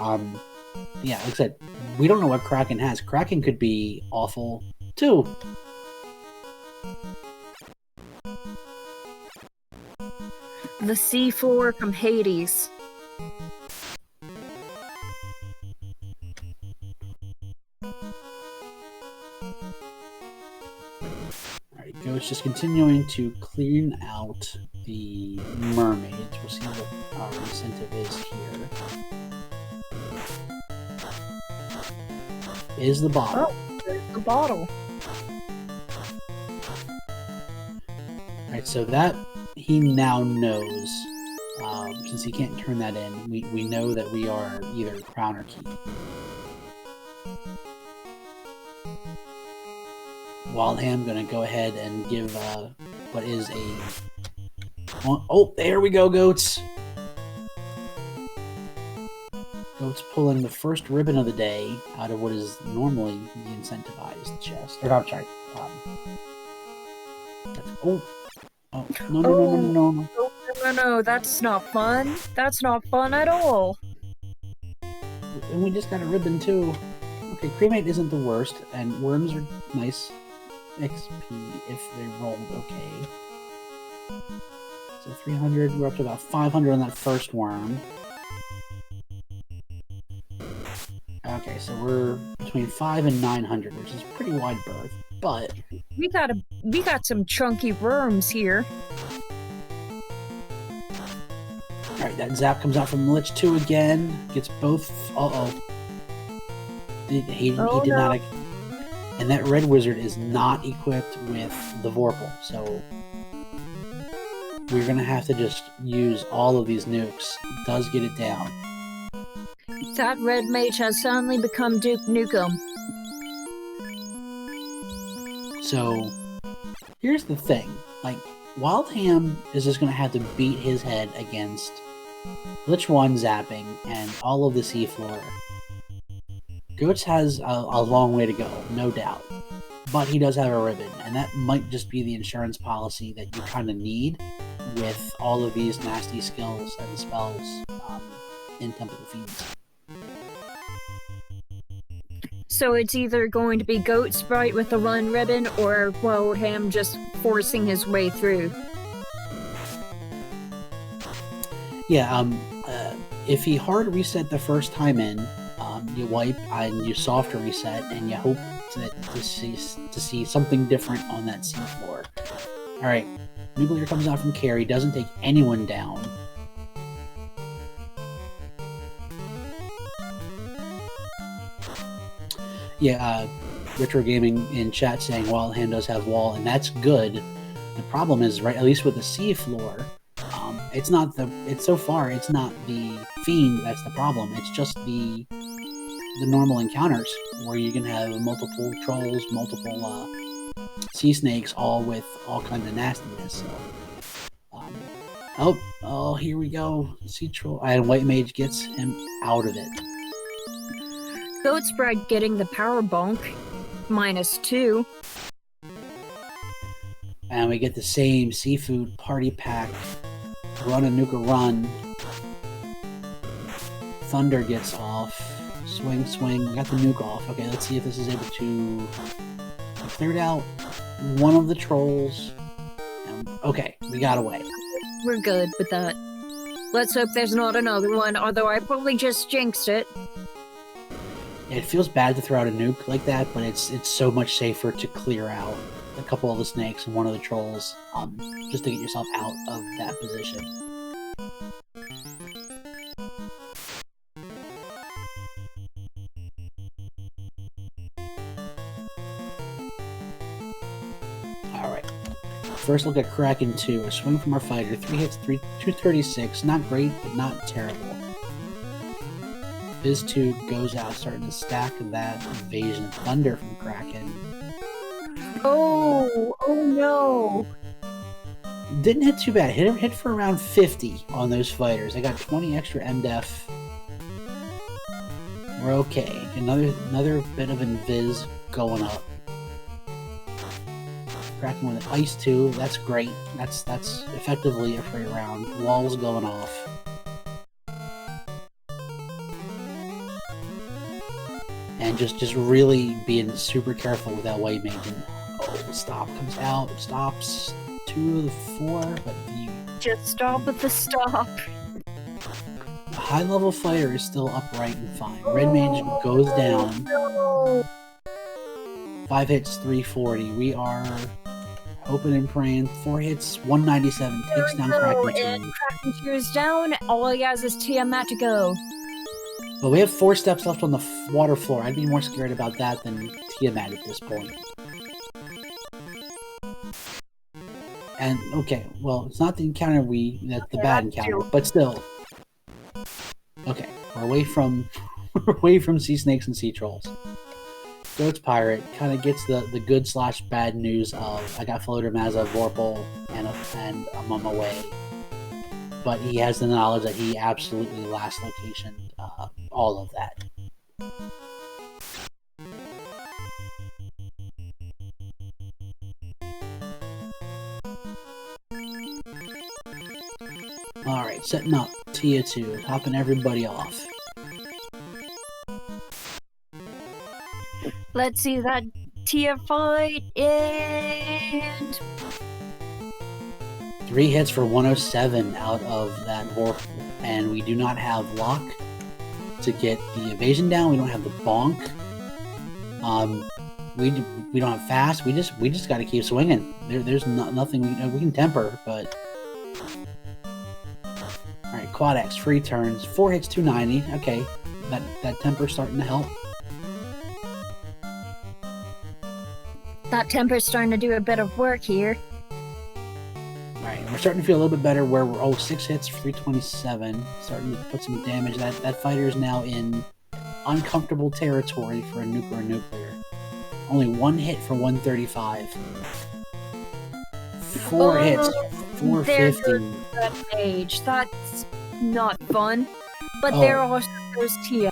yeah, like I said, we don't know what Kraken has. Kraken could be awful, too. The seafloor from Hades. Alright, Ghost just continuing to clean out the mermaids. We'll see what our incentive is here. Is the bottle. Oh, there's the bottle. Alright, so that he now knows, since he can't turn that in, we know that we are either crown or key. Wildham gonna go ahead and give what is a... Oh, there we go, Goats! Goats pulling the first ribbon of the day out of what is normally the incentivized chest. Or, I'm sorry. Oh, no. No, that's not fun. That's not fun at all. And we just got a ribbon, too. Okay, cremate isn't the worst, and worms are nice XP if they rolled okay. So 300, we're up to about 500 on that first worm. Okay, so we're between 5 and 900, which is pretty wide berth, but... We got some chunky worms here. Alright, that zap comes out from Lich 2 again. Gets both... Uh-oh. He did not... And that red wizard is not equipped with the Vorpal, so... We're gonna have to just use all of these nukes. It does get it down. That red mage has suddenly become Duke Nukem. So, here's the thing. Like, Wildham is just gonna have to beat his head against Lich 1 zapping and all of the seafloor. Goats has a long way to go, no doubt. But he does have a ribbon, and that might just be the insurance policy that you kind of need with all of these nasty skills and spells in Temple of Fiends. So it's either going to be Goatsprite with the run ribbon, or Wildham just forcing his way through. Yeah, if he hard reset the first time in, you wipe and you soft reset, and you hope to see something different on that seafloor. Alright, Nuclear comes out from Carry, doesn't take anyone down. Yeah, Retro Gaming in chat saying Wildham does have wall, and that's good. The problem is, right, at least with the seafloor, it's not the... so far, it's not the fiend that's the problem. It's just the normal encounters, where you can have multiple trolls, multiple sea snakes, all with all kinds of nastiness. So, oh, here we go. Sea troll, and White Mage gets him out of it. Goatsprite getting the power bonk, -2. And we get the same seafood party pack. Run a nuka run. Thunder gets off. Swing, swing. We got the nuke off. Okay, let's see if this is able to... I cleared out one of the trolls. Okay, we got away. We're good with that. Let's hope there's not another one, although I probably just jinxed it. Yeah, it feels bad to throw out a nuke like that, but it's so much safer to clear out a couple of the snakes and one of the trolls, just to get yourself out of that position. Alright. First look at Kraken 2. A swing from our fighter. 3 hits, 236. Not great, but not terrible. Biz 2 goes out, starting to stack that evasion. Thunder from Kraken. Oh no. Didn't hit too bad. Hit for around 50 on those fighters. I got 20 extra MDef. We're okay. Another bit of invis going up. Kraken with an ice 2. That's great. That's effectively a free round. Walls going off. And just really being super careful with that white mage. Oh, stop comes out, stops 2 of the 4, but the Just stop with the stop. high level fighter is still upright and fine. Red mage goes down. No. 5 hits, 340. We are hoping and praying. 4 hits, 197. Takes down Kraken 2. And Kraken 2 is down. All he has is Tiamat to go. But we have 4 steps left on the water floor. I'd be more scared about that than Tiamat at this point. And, okay, well, it's not the encounter that's the bad encounter, but still. Okay, we're away from sea snakes and sea trolls. Goats Pirate kind of gets the good/bad news of I got Floater, Mazza, Vorpal, and I'm on my way. But he has the knowledge that he absolutely last location all of that. Alright, setting up Tia 2, topping everybody off. Let's see that Tia fight, and 3 hits for 107 out of that Vorpal, and we do not have luck to get the evasion down. We don't have the bonk. We don't have fast. We just got to keep swinging. There's nothing we can temper, but all right. Quad X free turns. 4 hits, 290. Okay, that temper's starting to help. that temper's starting to do a bit of work here. Alright, we're starting to feel a little bit better where we're 6 hits for 327. Starting to put some damage. That fighter is now in uncomfortable territory for a nuke or a nuclear. Only 1 hit for 135. 4 hits, 450. That age. That's not fun. But there also goes Tia.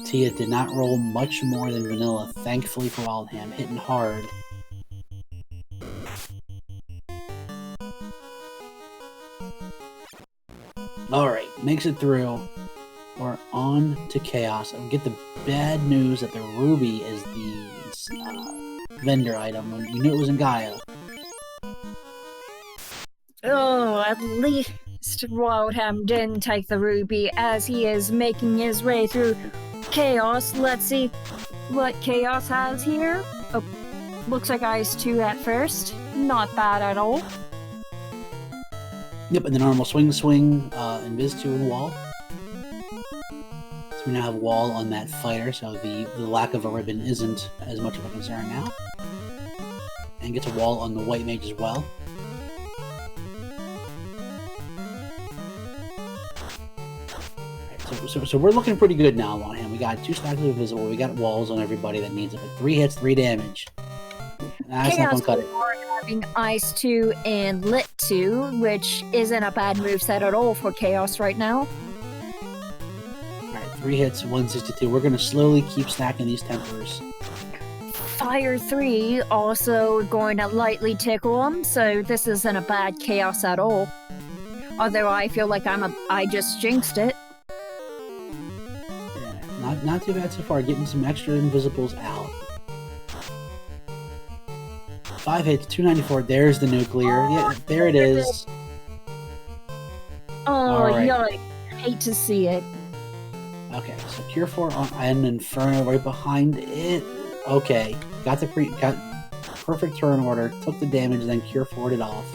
Tia did not roll much more than vanilla, thankfully for wildham, hitting hard. Alright, makes it through. We're on to chaos. And get the bad news that the ruby is the vendor item. We knew it was in Gaia. Oh, at least Wildham didn't take the ruby as he is making his way through chaos. Let's see what chaos has here. Oh, looks like Ice 2 at first. Not bad at all. Yep, and the normal swing, invis 2 and wall. So we now have wall on that fighter, so the lack of a ribbon isn't as much of a concern now. And gets a wall on the white mage as well. So we're looking pretty good now on him. We got 2 stacks of invisible. We got walls on everybody that needs it. But 3 hits, 3 damage. That's not gonna cut it. Having Ice 2 and Lit 2, which isn't a bad moveset at all for Chaos right now. Alright, 3 hits, 162. We're gonna slowly keep stacking these tempers. Fire 3 also going to lightly tickle him, so this isn't a bad Chaos at all. Although I feel like I just jinxed it. Yeah, not too bad so far. Getting some extra invisibles out. 5 hits, 294. There's the nuclear. Yeah, there it is. Oh, right. yikes. Hate to see it. Okay, so Cure 4 and Inferno right behind it. Okay, got perfect turn order, took the damage, then Cure 4'd it off.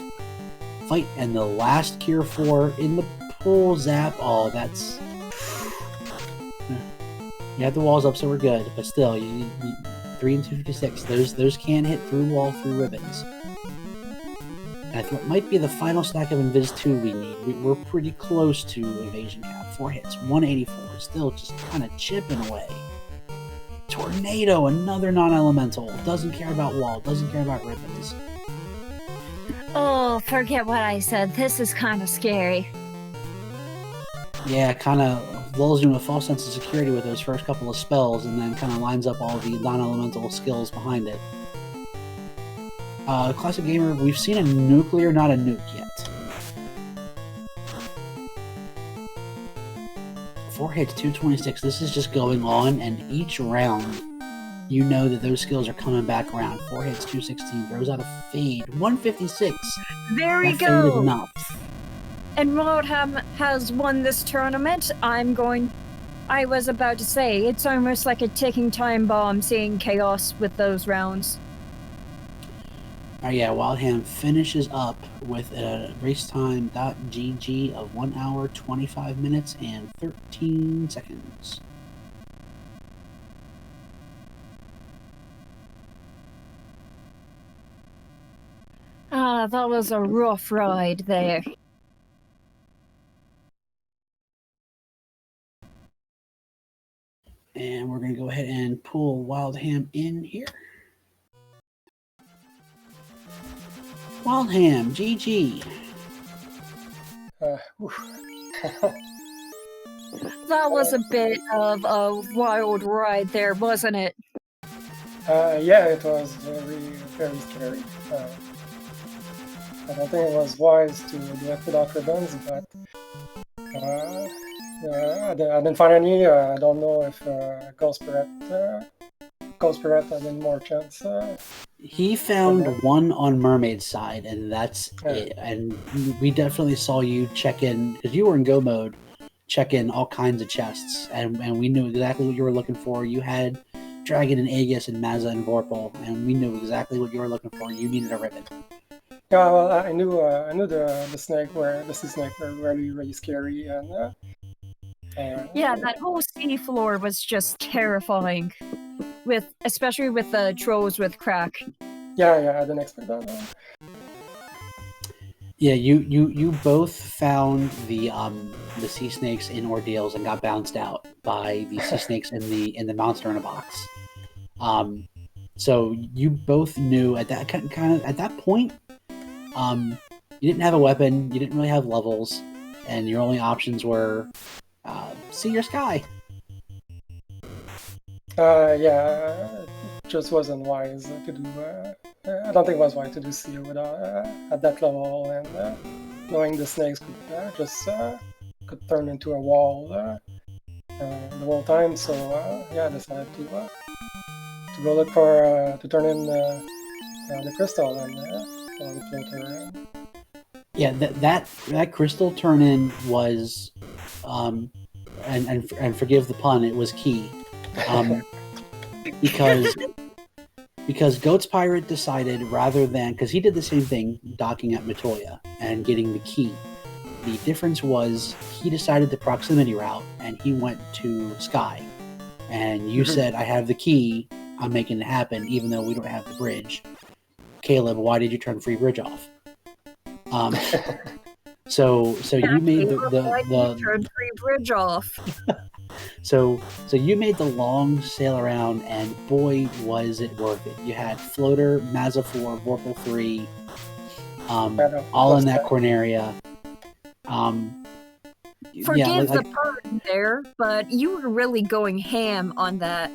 Fight, and the last Cure 4 in the pool zap. Oh, that's... You have the walls up, so we're good, but still, you 3 and 256. Those can hit through wall, through ribbons. And I think it might be the final stack of Invis 2 we need. We're pretty close to evasion cap. 4 hits, 184. Still just kind of chipping away. Tornado, another non-elemental. Doesn't care about wall, doesn't care about ribbons. Oh, forget what I said. This is kind of scary. Yeah, kind of lulls you in a false sense of security with those first couple of spells, and then kind of lines up all the non-elemental skills behind it. Classic Gamer, we've seen a nuclear, not a nuke yet. 4 hits, 226. This is just going on, and each round, you know that those skills are coming back around. 4 hits, 216. Throws out a fade. 156. There we that fade is go. enough. And Wildham has won this tournament. I was about to say, it's almost like a ticking time bomb seeing chaos with those rounds. Yeah, Wildham finishes up with a racetime.gg of 1 hour, 25 minutes, and 13 seconds. Ah, that was a rough ride there. And we're going to go ahead and pull Wildham in here. Wildham, GG. That was a bit of a wild ride there, wasn't it? Yeah, it was very, very scary. I don't think it was wise to do it without ribbons, but I didn't find any. I don't know if goatspirate had any more chance. He found one on Mermaid's side, and that's it. And we definitely saw you check in, because you were in go mode, check in all kinds of chests, and we knew exactly what you were looking for. You had Dragon and Aegis and Mazza and Vorpal, and we knew exactly what you were looking for. You needed a ribbon. Yeah, well, I knew the sea snake were really, really scary, and yeah, that whole sea floor was just terrifying, especially with the trolls with crack. Yeah, I didn't expect that. Yeah, you both found the sea snakes in ordeals and got bounced out by the sea snakes in the monster in a box. So you both knew at that point, you didn't have a weapon, you didn't really have levels, and your only options were see your sky. Yeah, it just wasn't wise to do. I don't think it was wise to do seal without at that level, and knowing the snakes could turn into a wall the whole time. So yeah, I decided to go look for to turn in the crystal and the filter. Yeah, that crystal turn in was, and forgive the pun, it was key, because goatspirate decided, rather than, because he did the same thing docking at Matoya and getting the key. The difference was he decided the proximity route and he went to Sky, and you said, I have the key, I'm making it happen, even though we don't have the bridge. Caleb, why did you turn free bridge off? So you made the turned free bridge off. so you made the long sail around, and boy was it worth it. You had Floater, Mazza 4, Vorpal 3, all in that Corneria. Forgive the pun there, but you were really going ham on that.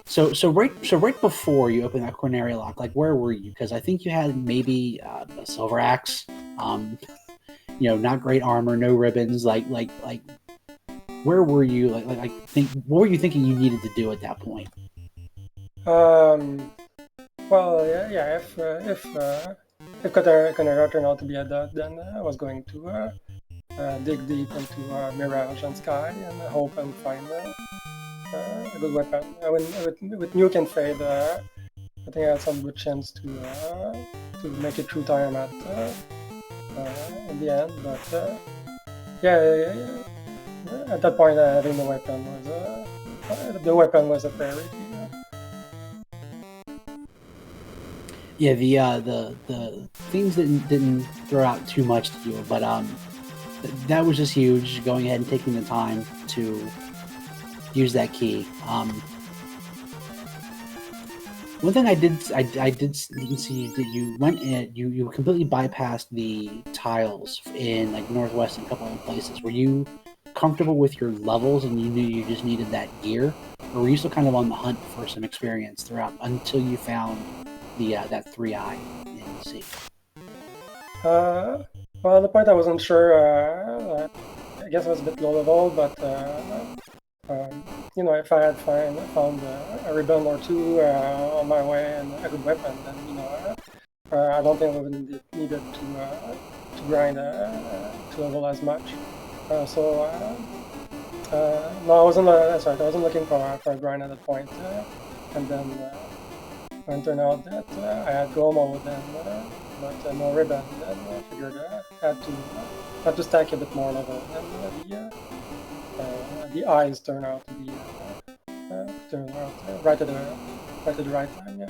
So right before you opened that Corneria lock, like, where were you? Because I think you had maybe a silver axe, not great armor, no ribbons, like where were you? What were you thinking you needed to do at that point? Well, yeah. If Conera turned out to be a dud, then I was going to dig deep into Mirage and Sky and hope I would find a good weapon. With Nuke and Fade, I think I had some good chance to make it through time in the end. But at that point, having the weapon was a priority. Yeah, the things didn't throw out too much to you, but that was just huge. Going ahead and taking the time to use that key. One thing I did see that you went in, you completely bypassed the tiles in like Northwest and a couple of places. Were you comfortable with your levels and you knew you just needed that gear, or were you still kind of on the hunt for some experience throughout until you found that 3i in C? Well, at the point I wasn't sure. I guess I was a bit low level, but if I had found a ribbon or two on my way and a good weapon, then I don't think I would have needed to grind to level as much. No, I wasn't. That's right. I wasn't looking for a grind at that point, and then when it turned out that I had go mode but no ribbon, then I figured I had to stack a bit more level, and the eyes turn out to be right at the right time.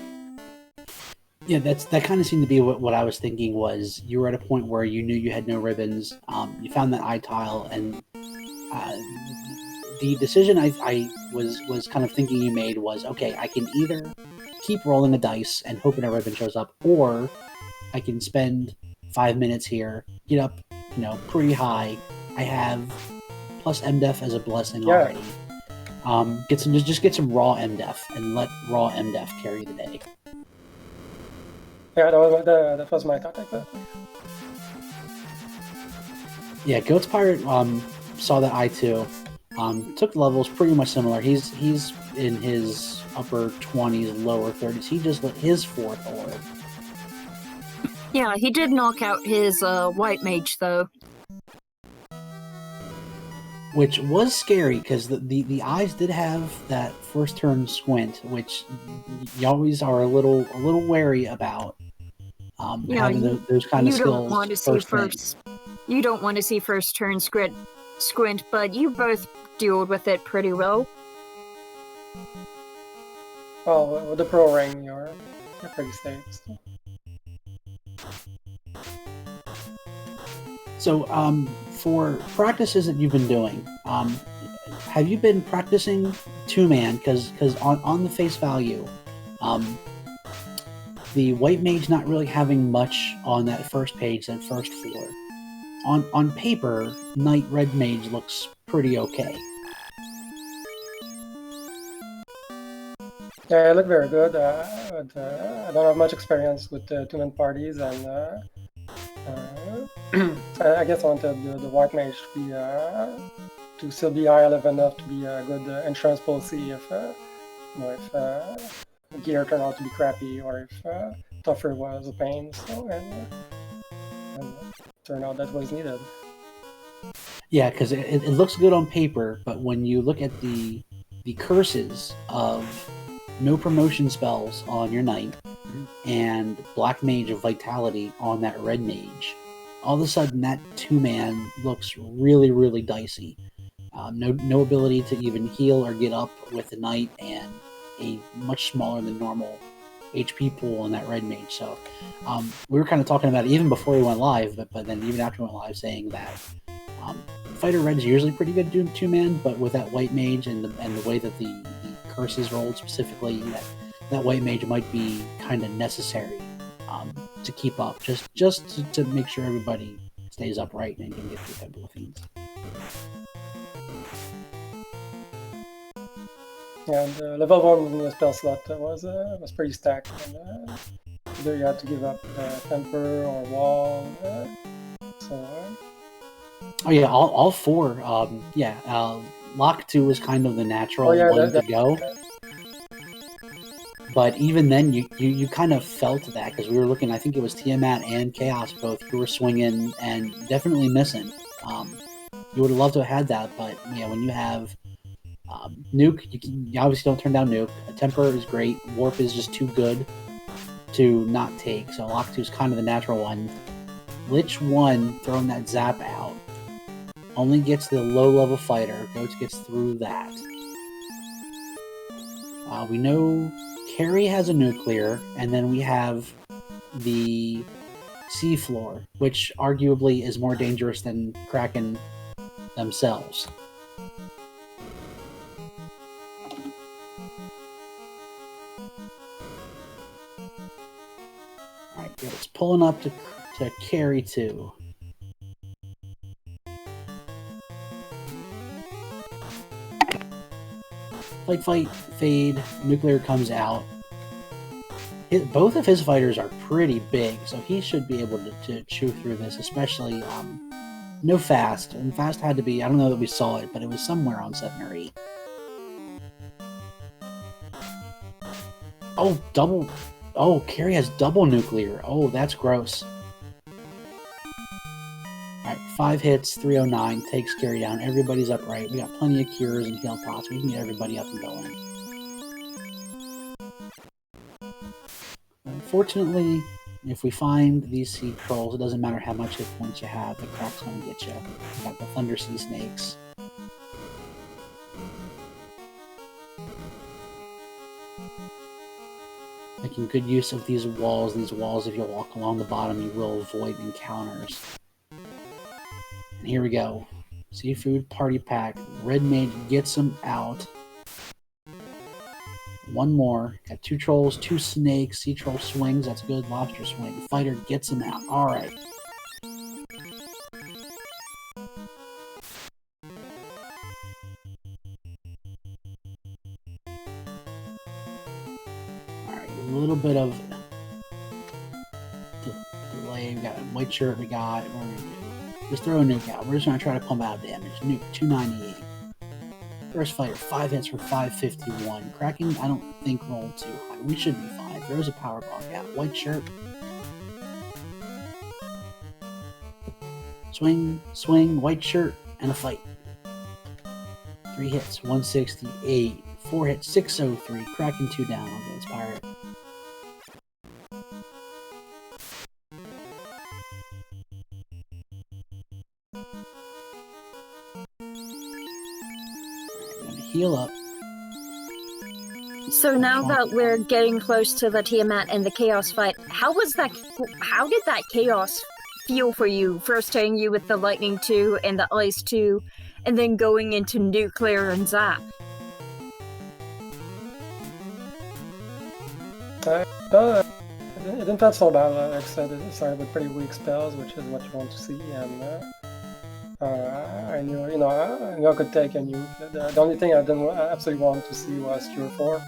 Yeah, that kind of seemed to be what I was thinking. Was you were at a point where you knew you had no ribbons, you found that eye tile, and the decision I was kind of thinking you made was, okay, I can either keep rolling the dice and hoping a ribbon shows up, or I can spend 5 minutes here, get up, pretty high. I have plus MDef as a blessing already. Get some raw MDef and let raw MDef carry the day. Yeah, that was my tactic. Yeah, Goatspirate saw that I too. Took levels pretty much similar. He's in his upper 20s, lower 30s. He just lit his 4th orb. Yeah, he did knock out his white mage though. Which was scary because the eyes did have that first turn squint, which you always are a little wary about. Having those kind of skills. Don't want to see you don't want to see first turn squint, but you both dealt with it pretty well. Well, with the pro ring, you're pretty safe. So, for practices that you've been doing, have you been practicing 2-man? Because on the face value, the white mage not really having much on that first page, that first floor. On paper, knight red mage looks pretty okay. Yeah, I look very good. But, I don't have much experience with 2-man parties, and I guess I wanted the white mage to still be high level enough to be a good insurance policy if gear turned out to be crappy, or if tougher was a pain. So and turned out that was needed. Yeah, because it looks good on paper, but when you look at the curses of no promotion spells on your knight and black mage of vitality on that red mage, all of a sudden that 2-man looks really, really dicey. No ability to even heal or get up with the knight, and a much smaller than normal HP pool on that red mage. So we were kind of talking about it even before we went live, but then even after we went live, saying that fighter red is usually pretty good doing 2-man, but with that white mage and the way that the curses rolled specifically, that white mage might be kind of necessary to keep up, just to make sure everybody stays upright and can get through Temple of Fiends. Yeah, and level 1 in the spell slot was pretty stacked, and either you had to give up Temper or Wall, so... Oh yeah, all 4. Lock 2 was kind of the natural yeah, one to go. But even then, you kind of felt that, because we were looking, I think it was Tiamat and Chaos both who were swinging and definitely missing. You would have loved to have had that, but yeah, when you have Nuke, you obviously don't turn down Nuke. A Temper is great. Warp is just too good to not take, so Lock 2 is kind of the natural one. Lich 1, throwing that Zap out, only gets the low-level fighter. Goats gets through that. We know Carrie has a nuclear, and then we have the seafloor, which arguably is more dangerous than Kraken themselves. Alright, it's pulling up to Carrie 2. Fight, fade, nuclear comes out. Both of his fighters are pretty big, so he should be able to chew through this, especially no fast. And fast had to be, I don't know that we saw it, but it was somewhere on 7 or 8. Oh, double. Oh, Carrie has double nuclear. Oh, that's gross. Alright, 5 hits, 309, takes Carrie down. Everybody's upright. We got plenty of cures and heal pots. We can get everybody up and going. Unfortunately, if we find these sea trolls, it doesn't matter how much hit points you have, the crack's going to get you. We got the Thunder Sea Snakes. Making good use of these walls. These walls, if you walk along the bottom, you will avoid encounters. And here we go. Seafood Party Pack. Red Mage gets them out. One more. Got 2 trolls, 2 snakes. Sea troll swings. That's good. Lobster swing. Fighter gets them out. Alright. Alright, a little bit of delay. We got a white shirt. We got. What are we going to do? Just throw a nuke out. We're just going to try to pump out damage. Nuke, 298. First fighter, 5 hits for 551. Kraken, I don't think rolled too high. We should be fine. There's a power block out. White shirt. Swing, swing, white shirt, and a fight. 3 hits, 168. 4 hits, 603. Kraken 2 down. Okay, it's pirate. Heal up. So now that we're getting close to the Tiamat and the Chaos fight, how did that Chaos feel for you? First hitting you with the Lightning 2 and the Ice 2, and then going into Nuclear and Zap. It didn't feel so bad. Like I said, it started with pretty weak spells, which is what you want to see, and I knew, I knew I could take a nuke. The only thing I didn't absolutely want to see was Cure 4,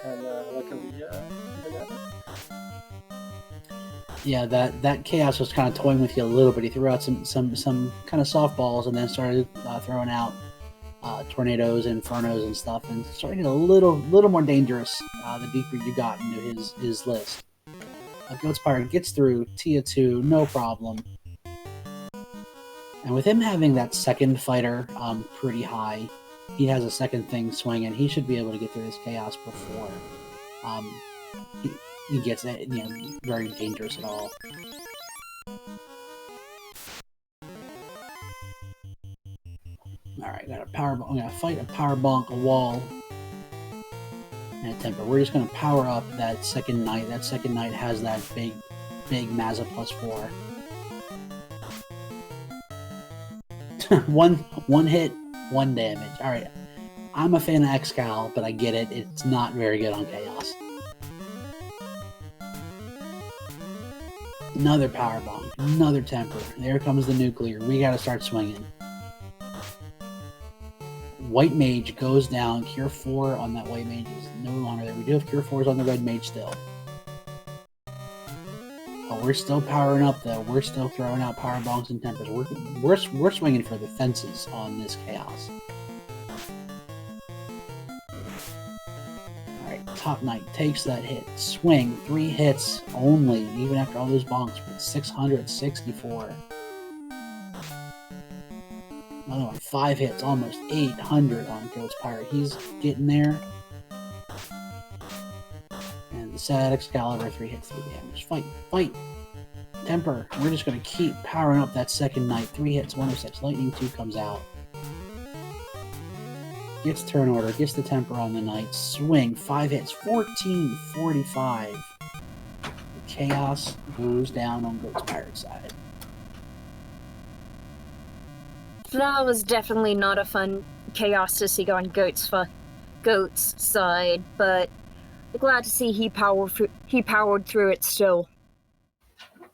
and luckily, didn't have it. Yeah, that Chaos was kind of toying with you a little bit. He threw out some kind of softballs, and then started throwing out tornadoes, infernos, and stuff, and started to get a little more dangerous the deeper you got into his list. Goat's Pirate gets through Tia 2, no problem. And with him having that second fighter pretty high, he has a second thing swinging. He should be able to get through this Chaos before he gets it, very dangerous at all. Alright, got a power bonk. I'm gonna fight a power bonk, a wall, and a temper. We're just gonna power up that second knight. That second knight has that big Mazza +4. one hit, 1 damage. Alright. I'm a fan of Excal, but I get it. It's not very good on Chaos. Another power bomb. Another temper. There comes the nuclear. We gotta start swinging. White Mage goes down. Cure 4 on that White Mage is no longer there. We do have Cure 4s on the Red Mage still. Oh, we're still powering up, though. We're still throwing out power bonks and tempers. We're swinging for the fences on this Chaos. top knight takes that hit. Swing, 3 hits only, even after all those bonks, with 664. Another one, 5 hits, almost 800 on goatspirate. He's getting there. And the sad Excalibur, 3 hits, 3 damage. Fight, fight! Temper. We're just going to keep powering up that second knight. 3 hits, 106. Lightning 2 comes out. Gets turn order, gets the temper on the knight. Swing, 5 hits, 1445. The chaos goes down on goatspirate's side. That was definitely not a fun chaos to see on Goat's side, but glad to see he powered through it still.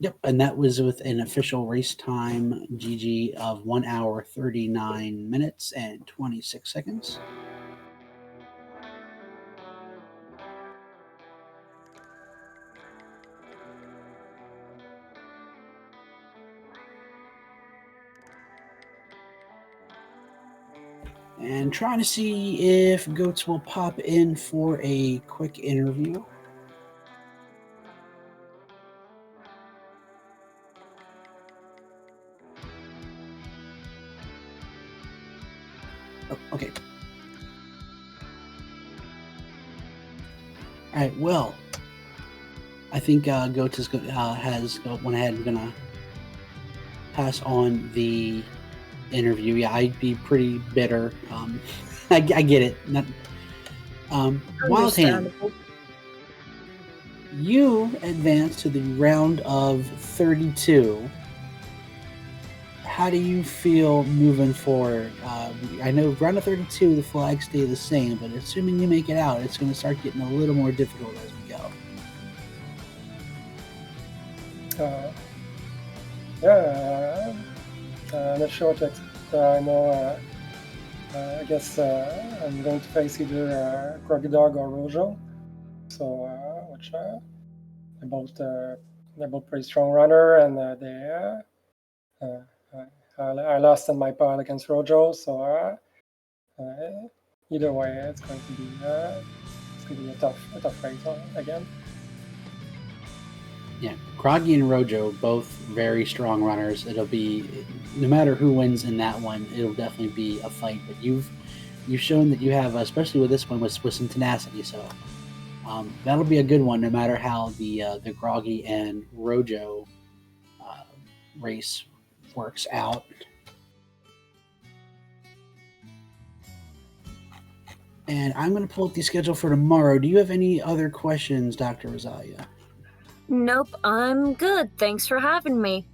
Yep, and that was with an official race time GG of 1 hour 39 minutes and 26 seconds. And trying to see if Goats will pop in for a quick interview. Oh, okay. All right. Well, I think Goats has went ahead and gonna pass on the interview. Yeah, I'd be pretty bitter. I get it. Wildham, you advance to the round of 32. How do you feel moving forward? I know round of 32, the flags stay the same, but assuming you make it out, it's going to start getting a little more difficult as we go. Not sure what to expect. I know, I guess I'm going to face either Groggy Dog or Rojo. So, which they're both pretty strong runner, and I lost in my pile against Rojo. So either way, it's going to be a tough race again. Yeah, Groggy and Rojo, both very strong runners. It'll be, no matter who wins in that one, it'll definitely be a fight. But you've shown that you have, especially with this one, with some tenacity. So that'll be a good one, no matter how the Groggy and Rojo race works out. And I'm going to pull up the schedule for tomorrow. Do you have any other questions, Dr. Rosalia? Nope, I'm good. Thanks for having me.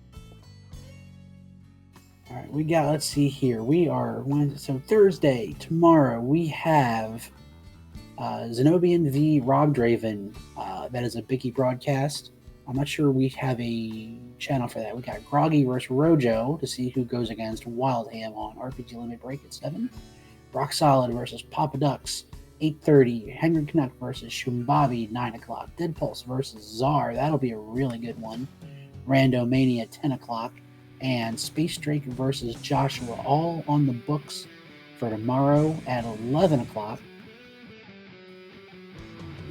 All right, we got, let's see here. We are so Thursday, tomorrow, we have Zenobian v. Rob Draven. That is a Bicky broadcast. I'm not sure we have a channel for that. We got Groggy versus Rojo to see who goes against Wildham on RPG Limit Break at 7. Rock Solid versus Papa Ducks, 8:30. Henry Canuck versus Shumbabi, 9 o'clock. Dead Pulse versus Czar. That'll be a really good one. Randomania, 10 o'clock. And Space Drake versus Joshua, all on the books for tomorrow at 11 o'clock.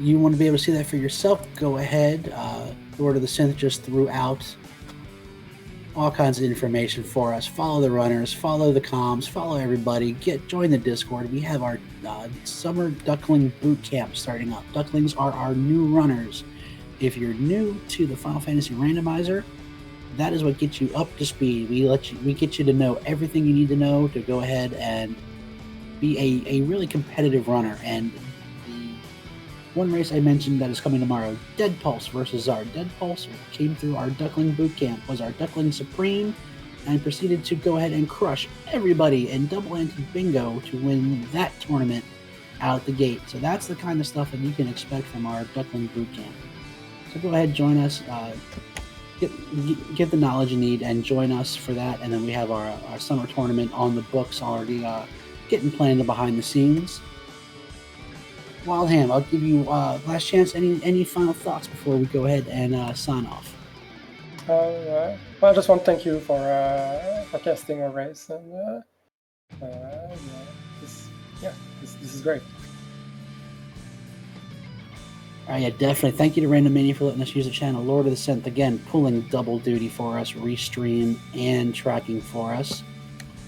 You want to be able to see that for yourself, go ahead. Lord of the Synth just threw out all kinds of information for us. Follow the runners, follow the comms, follow everybody. Join the Discord. We have our summer duckling boot camp starting up. Ducklings are our new runners. If you're new to the Final Fantasy Randomizer, that is what gets you up to speed. We get you to know everything you need to know to go ahead and be a really competitive runner. And the one race I mentioned that is coming tomorrow, Dead Pulse versus Czar. Dead Pulse came through our Duckling Boot Camp, was our Duckling Supreme, and proceeded to go ahead and crush everybody in Double Ante Bingo to win that tournament out the gate. So that's the kind of stuff that you can expect from our Duckling Boot Camp. So go ahead, join us, get the knowledge you need, and join us for that. And then we have our summer tournament on the books already, getting planned behind the scenes. Wildham, I'll give you last chance. Any final thoughts before we go ahead and sign off? Well, I just want to thank you for casting our race, and this is great. Yeah, definitely. Thank you to Randomania for letting us use the channel. Lord of the Synth, again, pulling double duty for us, restream and tracking for us.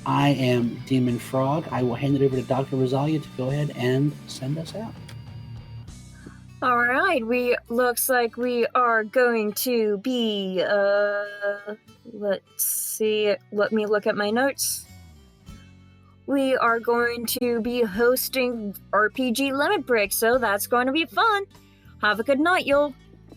I am Demon Frog. I will hand it over to Dr. Rosalia to go ahead and send us out. All right, looks like we are going to be let's see. Let me look at my notes. We are going to be hosting RPG Limit Break, so that's going to be fun. Have a good night, y'all.